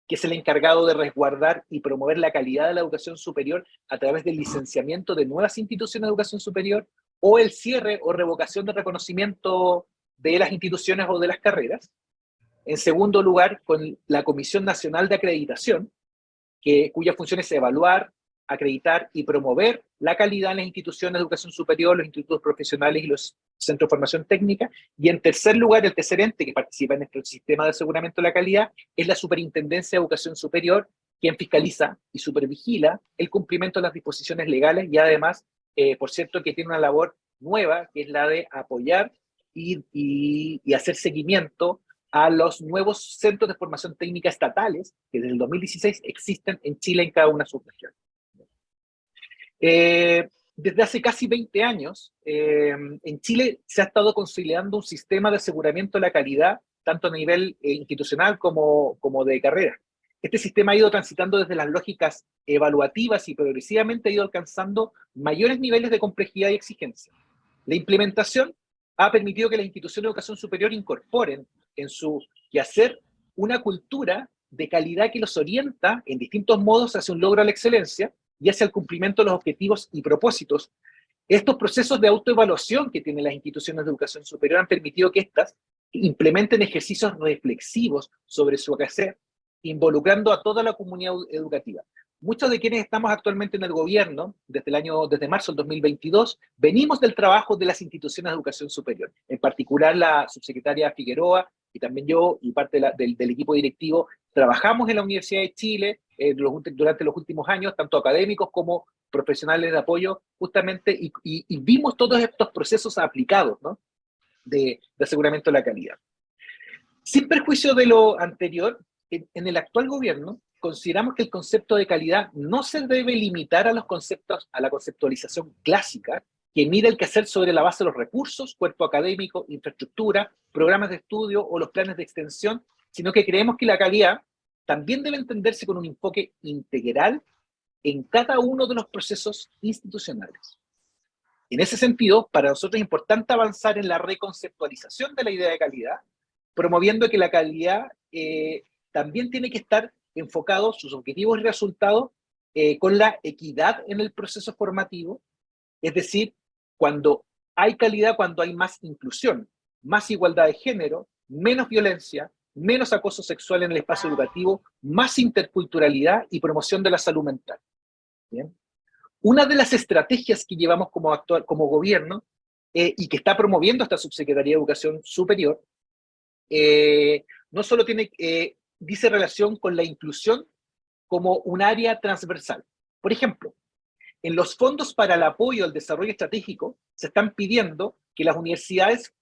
que es el encargado de resguardar y promover la calidad de la educación superior a través del licenciamiento de nuevas instituciones de educación superior, o el cierre o revocación de reconocimiento de las instituciones o de las carreras. En segundo lugar, con la Comisión Nacional de Acreditación, cuya función es evaluar, acreditar y promover la calidad en las instituciones de educación superior, los institutos profesionales y los centros de formación técnica. Y en tercer lugar, el tercer ente que participa en nuestro sistema de aseguramiento de la calidad es la Superintendencia de Educación Superior, quien fiscaliza y supervigila el cumplimiento de las disposiciones legales y además, por cierto, que tiene una labor nueva, que es la de apoyar y hacer seguimiento a los nuevos centros de formación técnica estatales que desde el 2016 existen en Chile en cada una de sus regiones. Desde hace casi 20 años, en Chile se ha estado consolidando un sistema de aseguramiento de la calidad, tanto a nivel institucional como de carrera. Este sistema ha ido transitando desde las lógicas evaluativas y progresivamente ha ido alcanzando mayores niveles de complejidad y exigencia. La implementación ha permitido que las instituciones de educación superior incorporen en su quehacer una cultura de calidad que los orienta en distintos modos hacia un logro de la excelencia y hacia el cumplimiento de los objetivos y propósitos. Estos procesos de autoevaluación que tienen las instituciones de educación superior han permitido que éstas implementen ejercicios reflexivos sobre su quehacer, involucrando a toda la comunidad educativa. Muchos de quienes estamos actualmente en el gobierno, desde marzo del 2022, venimos del trabajo de las instituciones de educación superior, en particular la subsecretaria Figueroa, y también yo y parte del equipo directivo, trabajamos en la Universidad de Chile durante los últimos años, tanto académicos como profesionales de apoyo, justamente, y vimos todos estos procesos aplicados, ¿no?, de aseguramiento de la calidad. Sin perjuicio de lo anterior, en el actual gobierno, consideramos que el concepto de calidad no se debe limitar a la conceptualización clásica, que mide el quehacer sobre la base de los recursos, cuerpo académico, infraestructura, programas de estudio o los planes de extensión, sino que creemos que la calidad también debe entenderse con un enfoque integral en cada uno de los procesos institucionales. En ese sentido, para nosotros es importante avanzar en la reconceptualización de la idea de calidad, promoviendo que la calidad también tiene que estar enfocado, sus objetivos y resultados, con la equidad en el proceso formativo, es decir, cuando hay calidad, cuando hay más inclusión, más igualdad de género, menos violencia, menos acoso sexual en el espacio educativo, más interculturalidad y promoción de la salud mental. ¿Bien? Una de las estrategias que llevamos como gobierno y que está promoviendo esta Subsecretaría de Educación Superior, no solo dice relación con la inclusión como un área transversal. Por ejemplo, en los fondos para el apoyo al desarrollo estratégico se están pidiendo que las universidades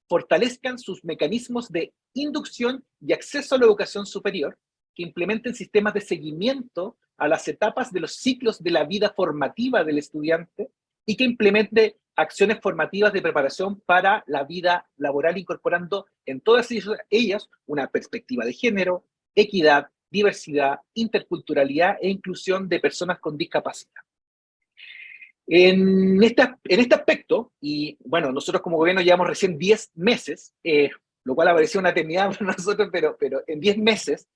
fortalezcan sus mecanismos de inducción y acceso a la educación superior, que implementen sistemas de seguimiento a las etapas de los ciclos de la vida formativa del estudiante y que implemente acciones formativas de preparación para la vida laboral, incorporando en todas ellas una perspectiva de género, equidad, diversidad, interculturalidad e inclusión de personas con discapacidad. En este aspecto, y bueno, nosotros como gobierno llevamos recién 10 meses, lo cual ha parecido una eternidad para nosotros, pero en 10 meses,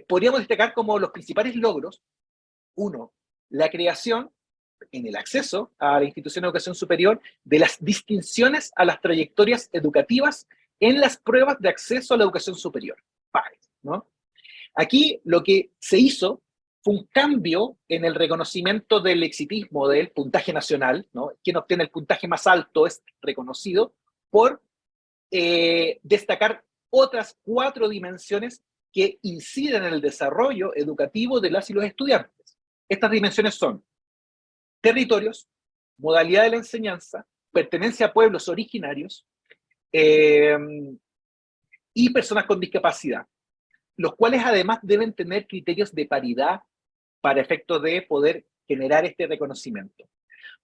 podríamos destacar como los principales logros. Uno, la creación en el acceso a la institución de educación superior de las distinciones a las trayectorias educativas en las pruebas de acceso a la educación superior, PAES, ¿no? Aquí lo que se hizo fue un cambio en el reconocimiento del exitismo del puntaje nacional, ¿no? Quien obtiene el puntaje más alto es reconocido por destacar otras 4 dimensiones que inciden en el desarrollo educativo de las y los estudiantes. Estas dimensiones son territorios, modalidad de la enseñanza, pertenencia a pueblos originarios y personas con discapacidad, los cuales además deben tener criterios de paridad para efectos de poder generar este reconocimiento.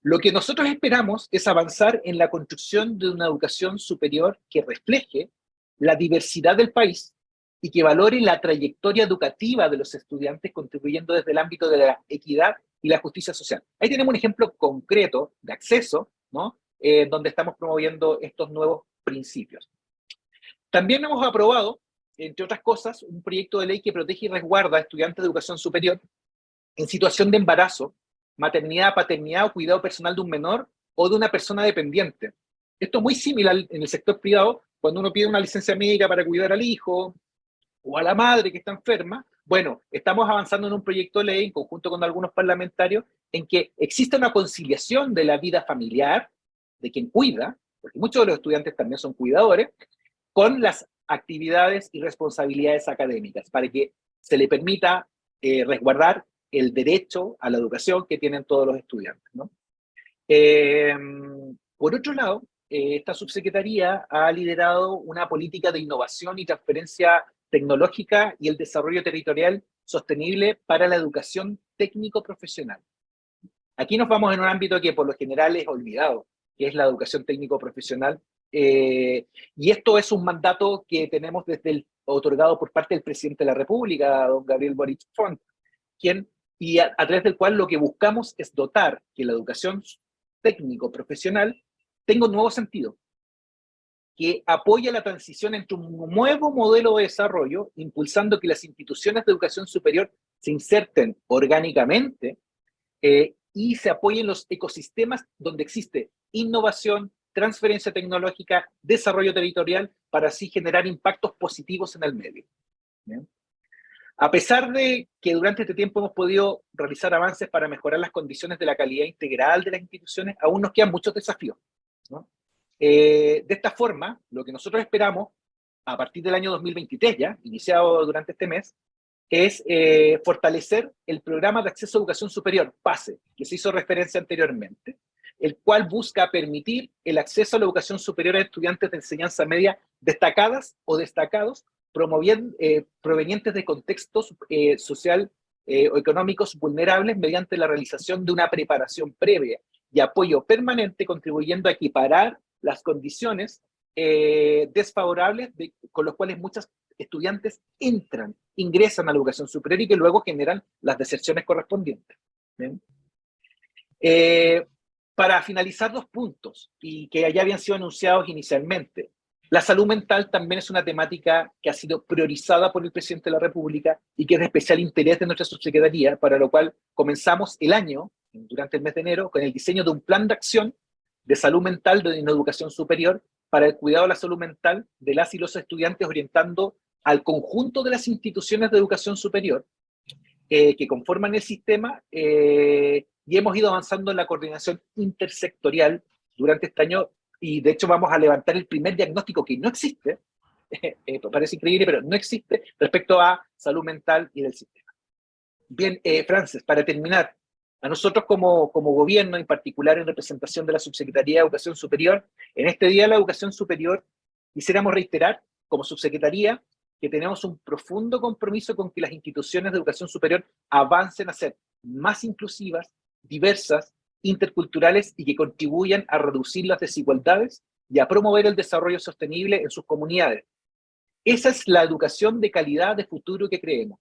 Lo que nosotros esperamos es avanzar en la construcción de una educación superior que refleje la diversidad del país y que valore la trayectoria educativa de los estudiantes, contribuyendo desde el ámbito de la equidad y la justicia social. Ahí tenemos un ejemplo concreto de acceso, ¿no? Donde estamos promoviendo estos nuevos principios. También hemos aprobado, entre otras cosas, un proyecto de ley que protege y resguarda a estudiantes de educación superior en situación de embarazo, maternidad, paternidad o cuidado personal de un menor o de una persona dependiente. Esto es muy similar en el sector privado, cuando uno pide una licencia médica para cuidar al hijo o a la madre que está enferma. Bueno, estamos avanzando en un proyecto de ley en conjunto con algunos parlamentarios en que existe una conciliación de la vida familiar de quien cuida, porque muchos de los estudiantes también son cuidadores, con las actividades y responsabilidades académicas, para que se le permita resguardar el derecho a la educación que tienen todos los estudiantes, ¿no? Por otro lado, esta subsecretaría ha liderado una política de innovación y transferencia tecnológica y el desarrollo territorial sostenible para la educación técnico-profesional. Aquí nos vamos en un ámbito que por lo general es olvidado, que es la educación técnico-profesional, y esto es un mandato que tenemos otorgado por parte del presidente de la República, don Gabriel Boric Font, y a través del cual lo que buscamos es dotar que la educación técnico-profesional tenga un nuevo sentido, que apoya la transición entre un nuevo modelo de desarrollo, impulsando que las instituciones de educación superior se inserten orgánicamente y se apoyen los ecosistemas donde existe innovación, transferencia tecnológica, desarrollo territorial, para así generar impactos positivos en el medio. ¿Bien? A pesar de que durante este tiempo hemos podido realizar avances para mejorar las condiciones de la calidad integral de las instituciones, aún nos quedan muchos desafíos, ¿no? De esta forma, lo que nosotros esperamos, a partir del año 2023 ya, iniciado durante este mes, es fortalecer el programa de acceso a educación superior, PASE, que se hizo referencia anteriormente, el cual busca permitir el acceso a la educación superior a estudiantes de enseñanza media destacadas o destacados, provenientes de contextos social o económicos vulnerables, mediante la realización de una preparación previa y apoyo permanente, contribuyendo a equiparar las condiciones desfavorables con los cuales muchos estudiantes ingresan a la educación superior y que luego generan las deserciones correspondientes. ¿Bien? Para finalizar, 2 puntos, y que ya habían sido anunciados inicialmente. La salud mental también es una temática que ha sido priorizada por el presidente de la República y que es de especial interés de nuestra subsecretaría, para lo cual comenzamos el año, durante el mes de enero, con el diseño de un plan de acción de salud mental en educación superior para el cuidado de la salud mental de las y los estudiantes, orientando al conjunto de las instituciones de educación superior que conforman el sistema, y hemos ido avanzando en la coordinación intersectorial durante este año, y de hecho vamos a levantar el primer diagnóstico que no existe, parece increíble, pero no existe, respecto a salud mental y del sistema. Bien, Frances, para terminar, a nosotros como gobierno, en particular en representación de la Subsecretaría de Educación Superior, en este Día de la Educación Superior, quisiéramos reiterar, como Subsecretaría, que tenemos un profundo compromiso con que las instituciones de educación superior avancen a ser más inclusivas, diversas, interculturales y que contribuyan a reducir las desigualdades y a promover el desarrollo sostenible en sus comunidades. Esa es la educación de calidad de futuro que creemos.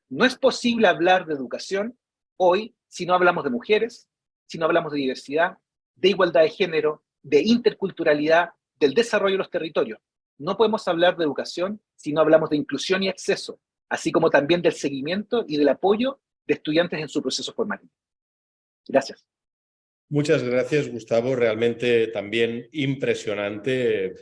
No es posible hablar de educación hoy si no hablamos de mujeres, si no hablamos de diversidad, de igualdad de género, de interculturalidad, del desarrollo de los territorios. No podemos hablar de educación si no hablamos de inclusión y acceso, así como también del seguimiento y del apoyo de estudiantes en su proceso formativo. Gracias. Muchas gracias, Gustavo. Realmente también impresionante.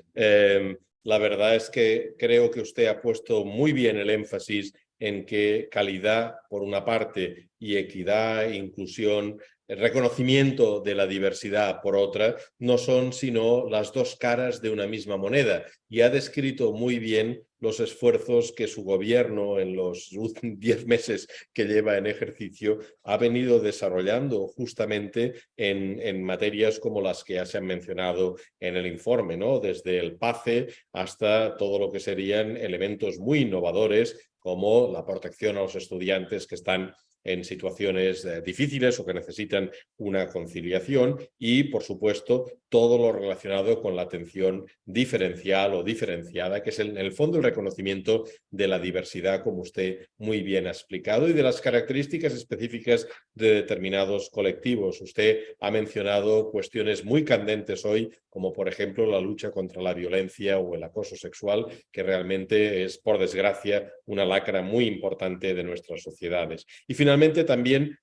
La verdad es que creo que usted ha puesto muy bien el énfasis en que calidad, por una parte, y equidad, inclusión, el reconocimiento de la diversidad, por otra, no son sino las dos caras de una misma moneda. Y ha descrito muy bien los esfuerzos que su gobierno en los 10 meses que lleva en ejercicio ha venido desarrollando justamente en materias como las que ya se han mencionado en el informe, ¿no? Desde el PACE hasta todo lo que serían elementos muy innovadores como la protección a los estudiantes que están en situaciones difíciles o que necesitan una conciliación y, por supuesto, todo lo relacionado con la atención diferencial o diferenciada, que es en el fondo el reconocimiento de la diversidad, como usted muy bien ha explicado, y de las características específicas de determinados colectivos. Usted ha mencionado cuestiones muy candentes hoy, como por ejemplo la lucha contra la violencia o el acoso sexual, que realmente es, por desgracia, una lacra muy importante de nuestras sociedades. Y finalmente también,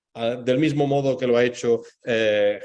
del mismo modo que lo ha hecho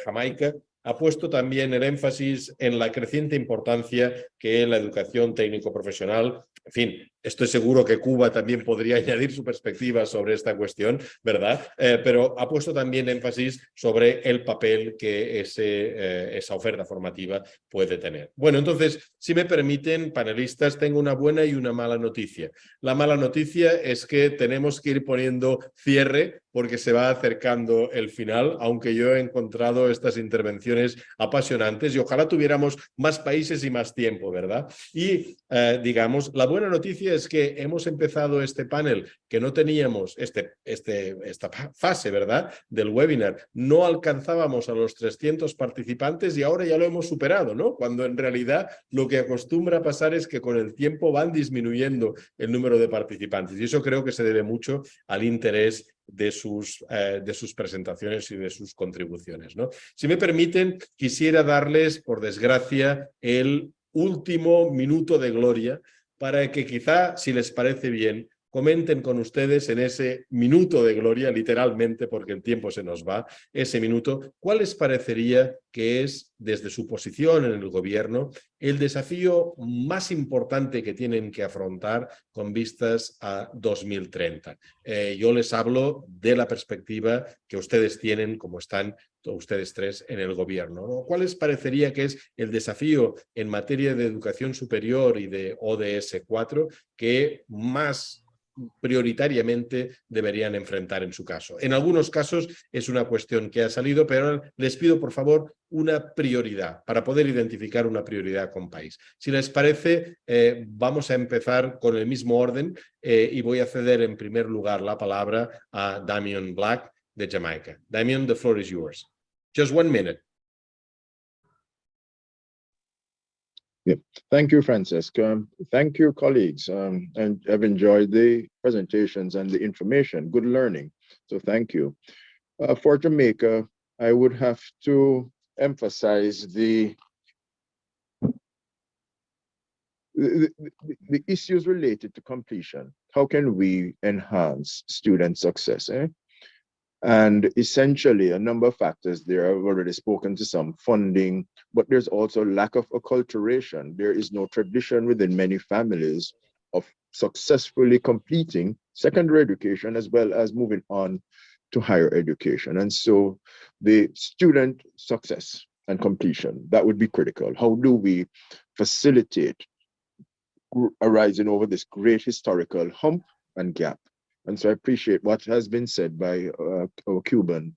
Jamaica, ha puesto también el énfasis en la creciente importancia que la educación técnico-profesional, en fin, estoy seguro que Cuba también podría añadir su perspectiva sobre esta cuestión, ¿verdad? Pero ha puesto también énfasis sobre el papel que esa oferta formativa puede tener. Bueno, entonces, si me permiten, panelistas, tengo una buena y una mala noticia. La mala noticia es que tenemos que ir poniendo cierre porque se va acercando el final, aunque yo he encontrado estas intervenciones apasionantes y ojalá tuviéramos más países y más tiempo, ¿verdad? Y, digamos, la buena noticia es que hemos empezado este panel que no teníamos, esta fase, ¿verdad?, del webinar. No alcanzábamos a los 300 participantes y ahora ya lo hemos superado, ¿no? Cuando en realidad lo que acostumbra pasar es que con el tiempo van disminuyendo el número de participantes y eso creo que se debe mucho al interés de sus presentaciones y de sus contribuciones, ¿no? Si me permiten, quisiera darles, por desgracia, el último minuto de gloria para que quizá, si les parece bien, comenten con ustedes en ese minuto de gloria, literalmente, porque el tiempo se nos va, ese minuto, ¿cuál les parecería que es, desde su posición en el gobierno, el desafío más importante que tienen que afrontar con vistas a 2030? Yo les hablo de la perspectiva que ustedes tienen, como están ustedes tres en el gobierno, ¿no? ¿Cuál les parecería que es el desafío en materia de educación superior y de ODS 4 que más prioritariamente deberían enfrentar en su caso? En algunos casos es una cuestión que ha salido, pero les pido por favor una prioridad para poder identificar una prioridad con país. Si les parece, vamos a empezar con el mismo orden y voy a ceder en primer lugar la palabra a Damian Black de Jamaica. Damian, the floor is yours. Just 1 minute. Yeah. Thank you, Francesca. Thank you, colleagues. And I've enjoyed the presentations and the information. Good learning. So thank you. For Jamaica, I would have to emphasize the issues related to completion. How can we enhance student success? And essentially, a number of factors there. I've already spoken to some funding, but there's also lack of acculturation. There is no tradition within many families of successfully completing secondary education as well as moving on to higher education. And so the student success and completion, that would be critical. How do we facilitate arising over this great historical hump and gap? And so I appreciate what has been said by our Cuban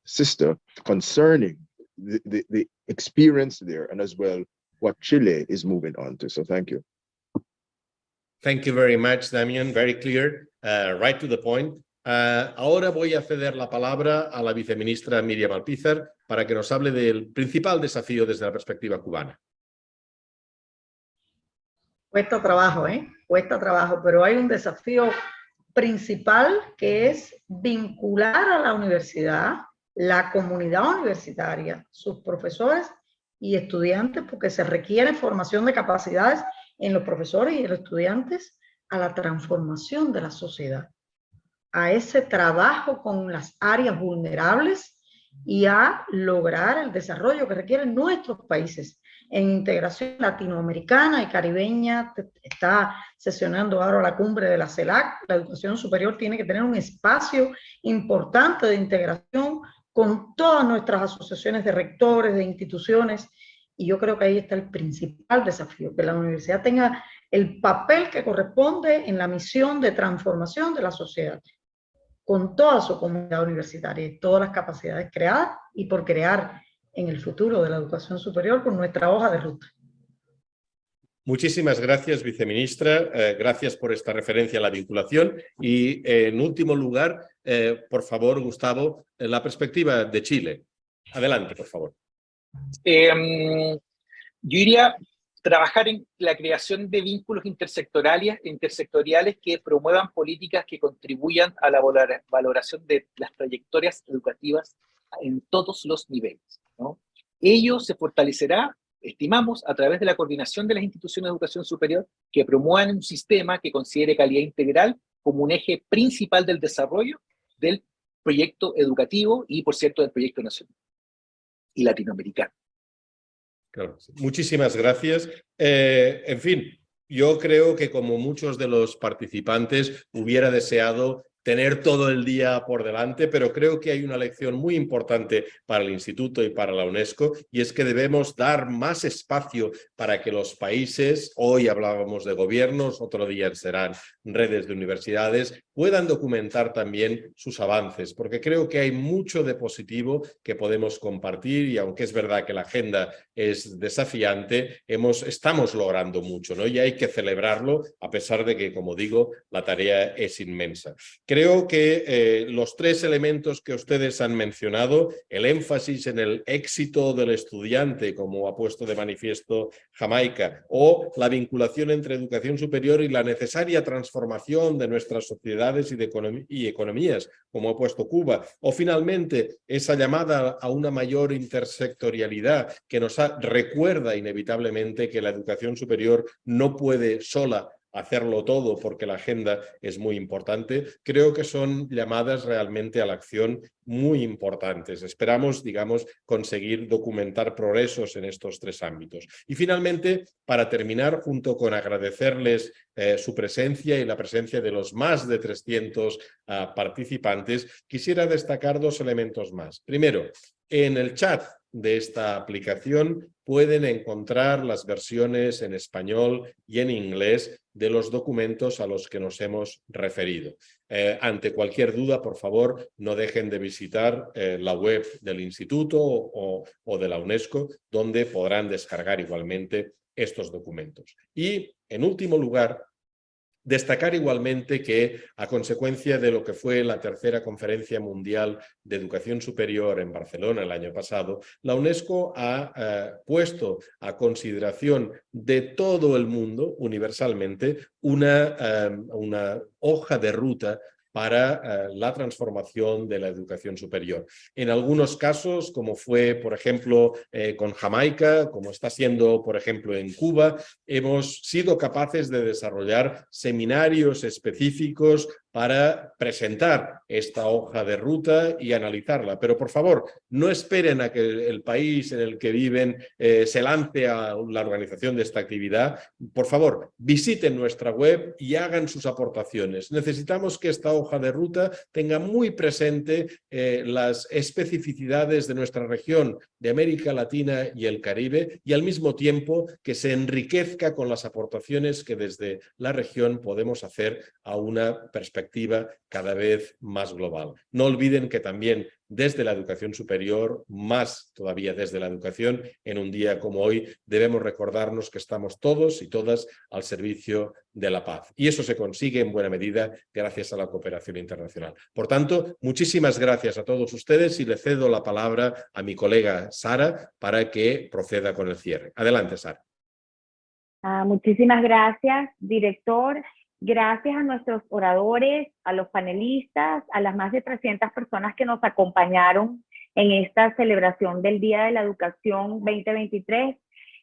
sister concerning the experience there and as well what Chile is moving on to. So thank you. Thank you very much, Damian. Very clear, right to the point. Ahora voy a ceder la palabra a la viceministra Miriam Alpizar para que nos hable del principal desafío desde la perspectiva cubana. Cuesta trabajo, cuesta trabajo, pero hay un desafío principal que es vincular a la universidad la comunidad universitaria, sus profesores y estudiantes, porque se requiere formación de capacidades en los profesores y en los estudiantes a la transformación de la sociedad, a ese trabajo con las áreas vulnerables y a lograr el desarrollo que requieren nuestros países en integración latinoamericana y caribeña. Está sesionando ahora la cumbre de la CELAC. La educación superior tiene que tener un espacio importante de integración con todas nuestras asociaciones de rectores, de instituciones, y yo creo que ahí está el principal desafío, que la universidad tenga el papel que corresponde en la misión de transformación de la sociedad, con toda su comunidad universitaria y todas las capacidades creadas y por crear en el futuro de la educación superior con nuestra hoja de ruta. Muchísimas gracias, viceministra. Gracias por esta referencia a la vinculación. Y en último lugar, por favor, Gustavo, la perspectiva de Chile. Adelante, por favor. Yo diría trabajar en la creación de vínculos intersectoriales que promuevan políticas que contribuyan a la valoración de las trayectorias educativas en todos los niveles, ¿no? Ello se fortalecerá, estimamos, a través de la coordinación de las instituciones de educación superior que promuevan un sistema que considere calidad integral como un eje principal del desarrollo del proyecto educativo y, por cierto, del proyecto nacional y latinoamericano. Claro, muchísimas gracias. En fin, yo creo que como muchos de los participantes hubiera deseado tener todo el día por delante, pero creo que hay una lección muy importante para el Instituto y para la UNESCO, y es que debemos dar más espacio para que los países, hoy hablábamos de gobiernos, otro día serán redes de universidades, puedan documentar también sus avances, porque creo que hay mucho de positivo que podemos compartir, y aunque es verdad que la agenda es desafiante, estamos logrando mucho, ¿no? Y hay que celebrarlo, a pesar de que, como digo, la tarea es inmensa. Creo que los tres elementos que ustedes han mencionado, el énfasis en el éxito del estudiante, como ha puesto de manifiesto Jamaica, o la vinculación entre educación superior y la necesaria transformación de nuestras sociedades y economías, como ha puesto Cuba, o finalmente esa llamada a una mayor intersectorialidad que nos recuerda inevitablemente que la educación superior no puede sola hacerlo todo porque la agenda es muy importante. Creo que son llamadas realmente a la acción muy importantes. Esperamos, digamos, conseguir documentar progresos en estos tres ámbitos. Y finalmente, para terminar, junto con agradecerles su presencia y la presencia de los más de 300 participantes, quisiera destacar dos elementos más. Primero, en el chat de esta aplicación pueden encontrar las versiones en español y en inglés de los documentos a los que nos hemos referido. Ante cualquier duda, por favor, no dejen de visitar la web del Instituto o de la UNESCO, donde podrán descargar igualmente estos documentos. Y, en último lugar, destacar igualmente que, a consecuencia de lo que fue la tercera Conferencia Mundial de Educación Superior en Barcelona el año pasado, la UNESCO ha puesto a consideración de todo el mundo, universalmente, una hoja de ruta para la transformación de la educación superior. En algunos casos, como fue, por ejemplo, con Jamaica, como está siendo, por ejemplo, en Cuba, hemos sido capaces de desarrollar seminarios específicos para presentar esta hoja de ruta y analizarla. Pero, por favor, no esperen a que el país en el que viven se lance a la organización de esta actividad. Por favor, visiten nuestra web y hagan sus aportaciones. Necesitamos que esta hoja de ruta tenga muy presente las especificidades de nuestra región de América Latina y el Caribe, y al mismo tiempo que se enriquezca con las aportaciones que desde la región podemos hacer a una perspectiva cada vez más global. No olviden que también desde la educación superior, más todavía desde la educación, en un día como hoy, debemos recordarnos que estamos todos y todas al servicio de la paz. Y eso se consigue en buena medida gracias a la cooperación internacional. Por tanto, muchísimas gracias a todos ustedes y le cedo la palabra a mi colega Sara para que proceda con el cierre. Adelante, Sara. Muchísimas gracias, director. Gracias a nuestros oradores, a los panelistas, a las más de 300 personas que nos acompañaron en esta celebración del Día de la Educación 2023.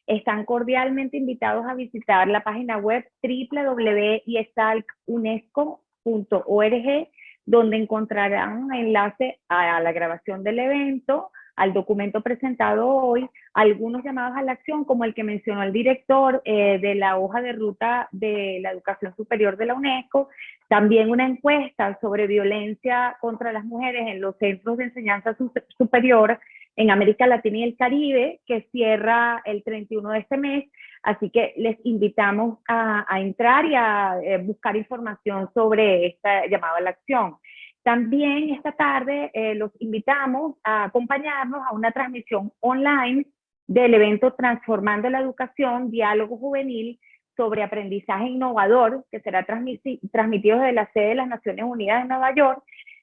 Están cordialmente invitados a visitar la página web www.esalcunesco.org, donde encontrarán un enlace a la grabación del evento, al documento presentado hoy, algunos llamados a la acción, como el que mencionó el director de la hoja de ruta de la educación superior de la UNESCO, también una encuesta sobre violencia contra las mujeres en los centros de enseñanza superior en América Latina y el Caribe, que cierra el 31 de este mes. Así que les invitamos a entrar y a buscar información sobre esta llamada a la acción. También esta tarde los invitamos a acompañarnos a una transmisión online del evento Transformando la Educación, Diálogo Juvenil sobre Aprendizaje Innovador, que será transmitido desde la sede de las Naciones Unidas en Nueva York.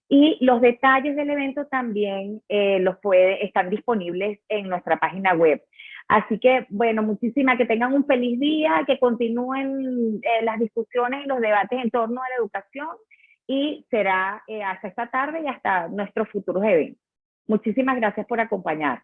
Y los detalles del evento también están disponibles en nuestra página web. Así que, bueno, que tengan un feliz día, que continúen las discusiones y los debates en torno a la educación, y será hasta esta tarde y hasta nuestros futuros eventos. Muchísimas gracias por acompañar.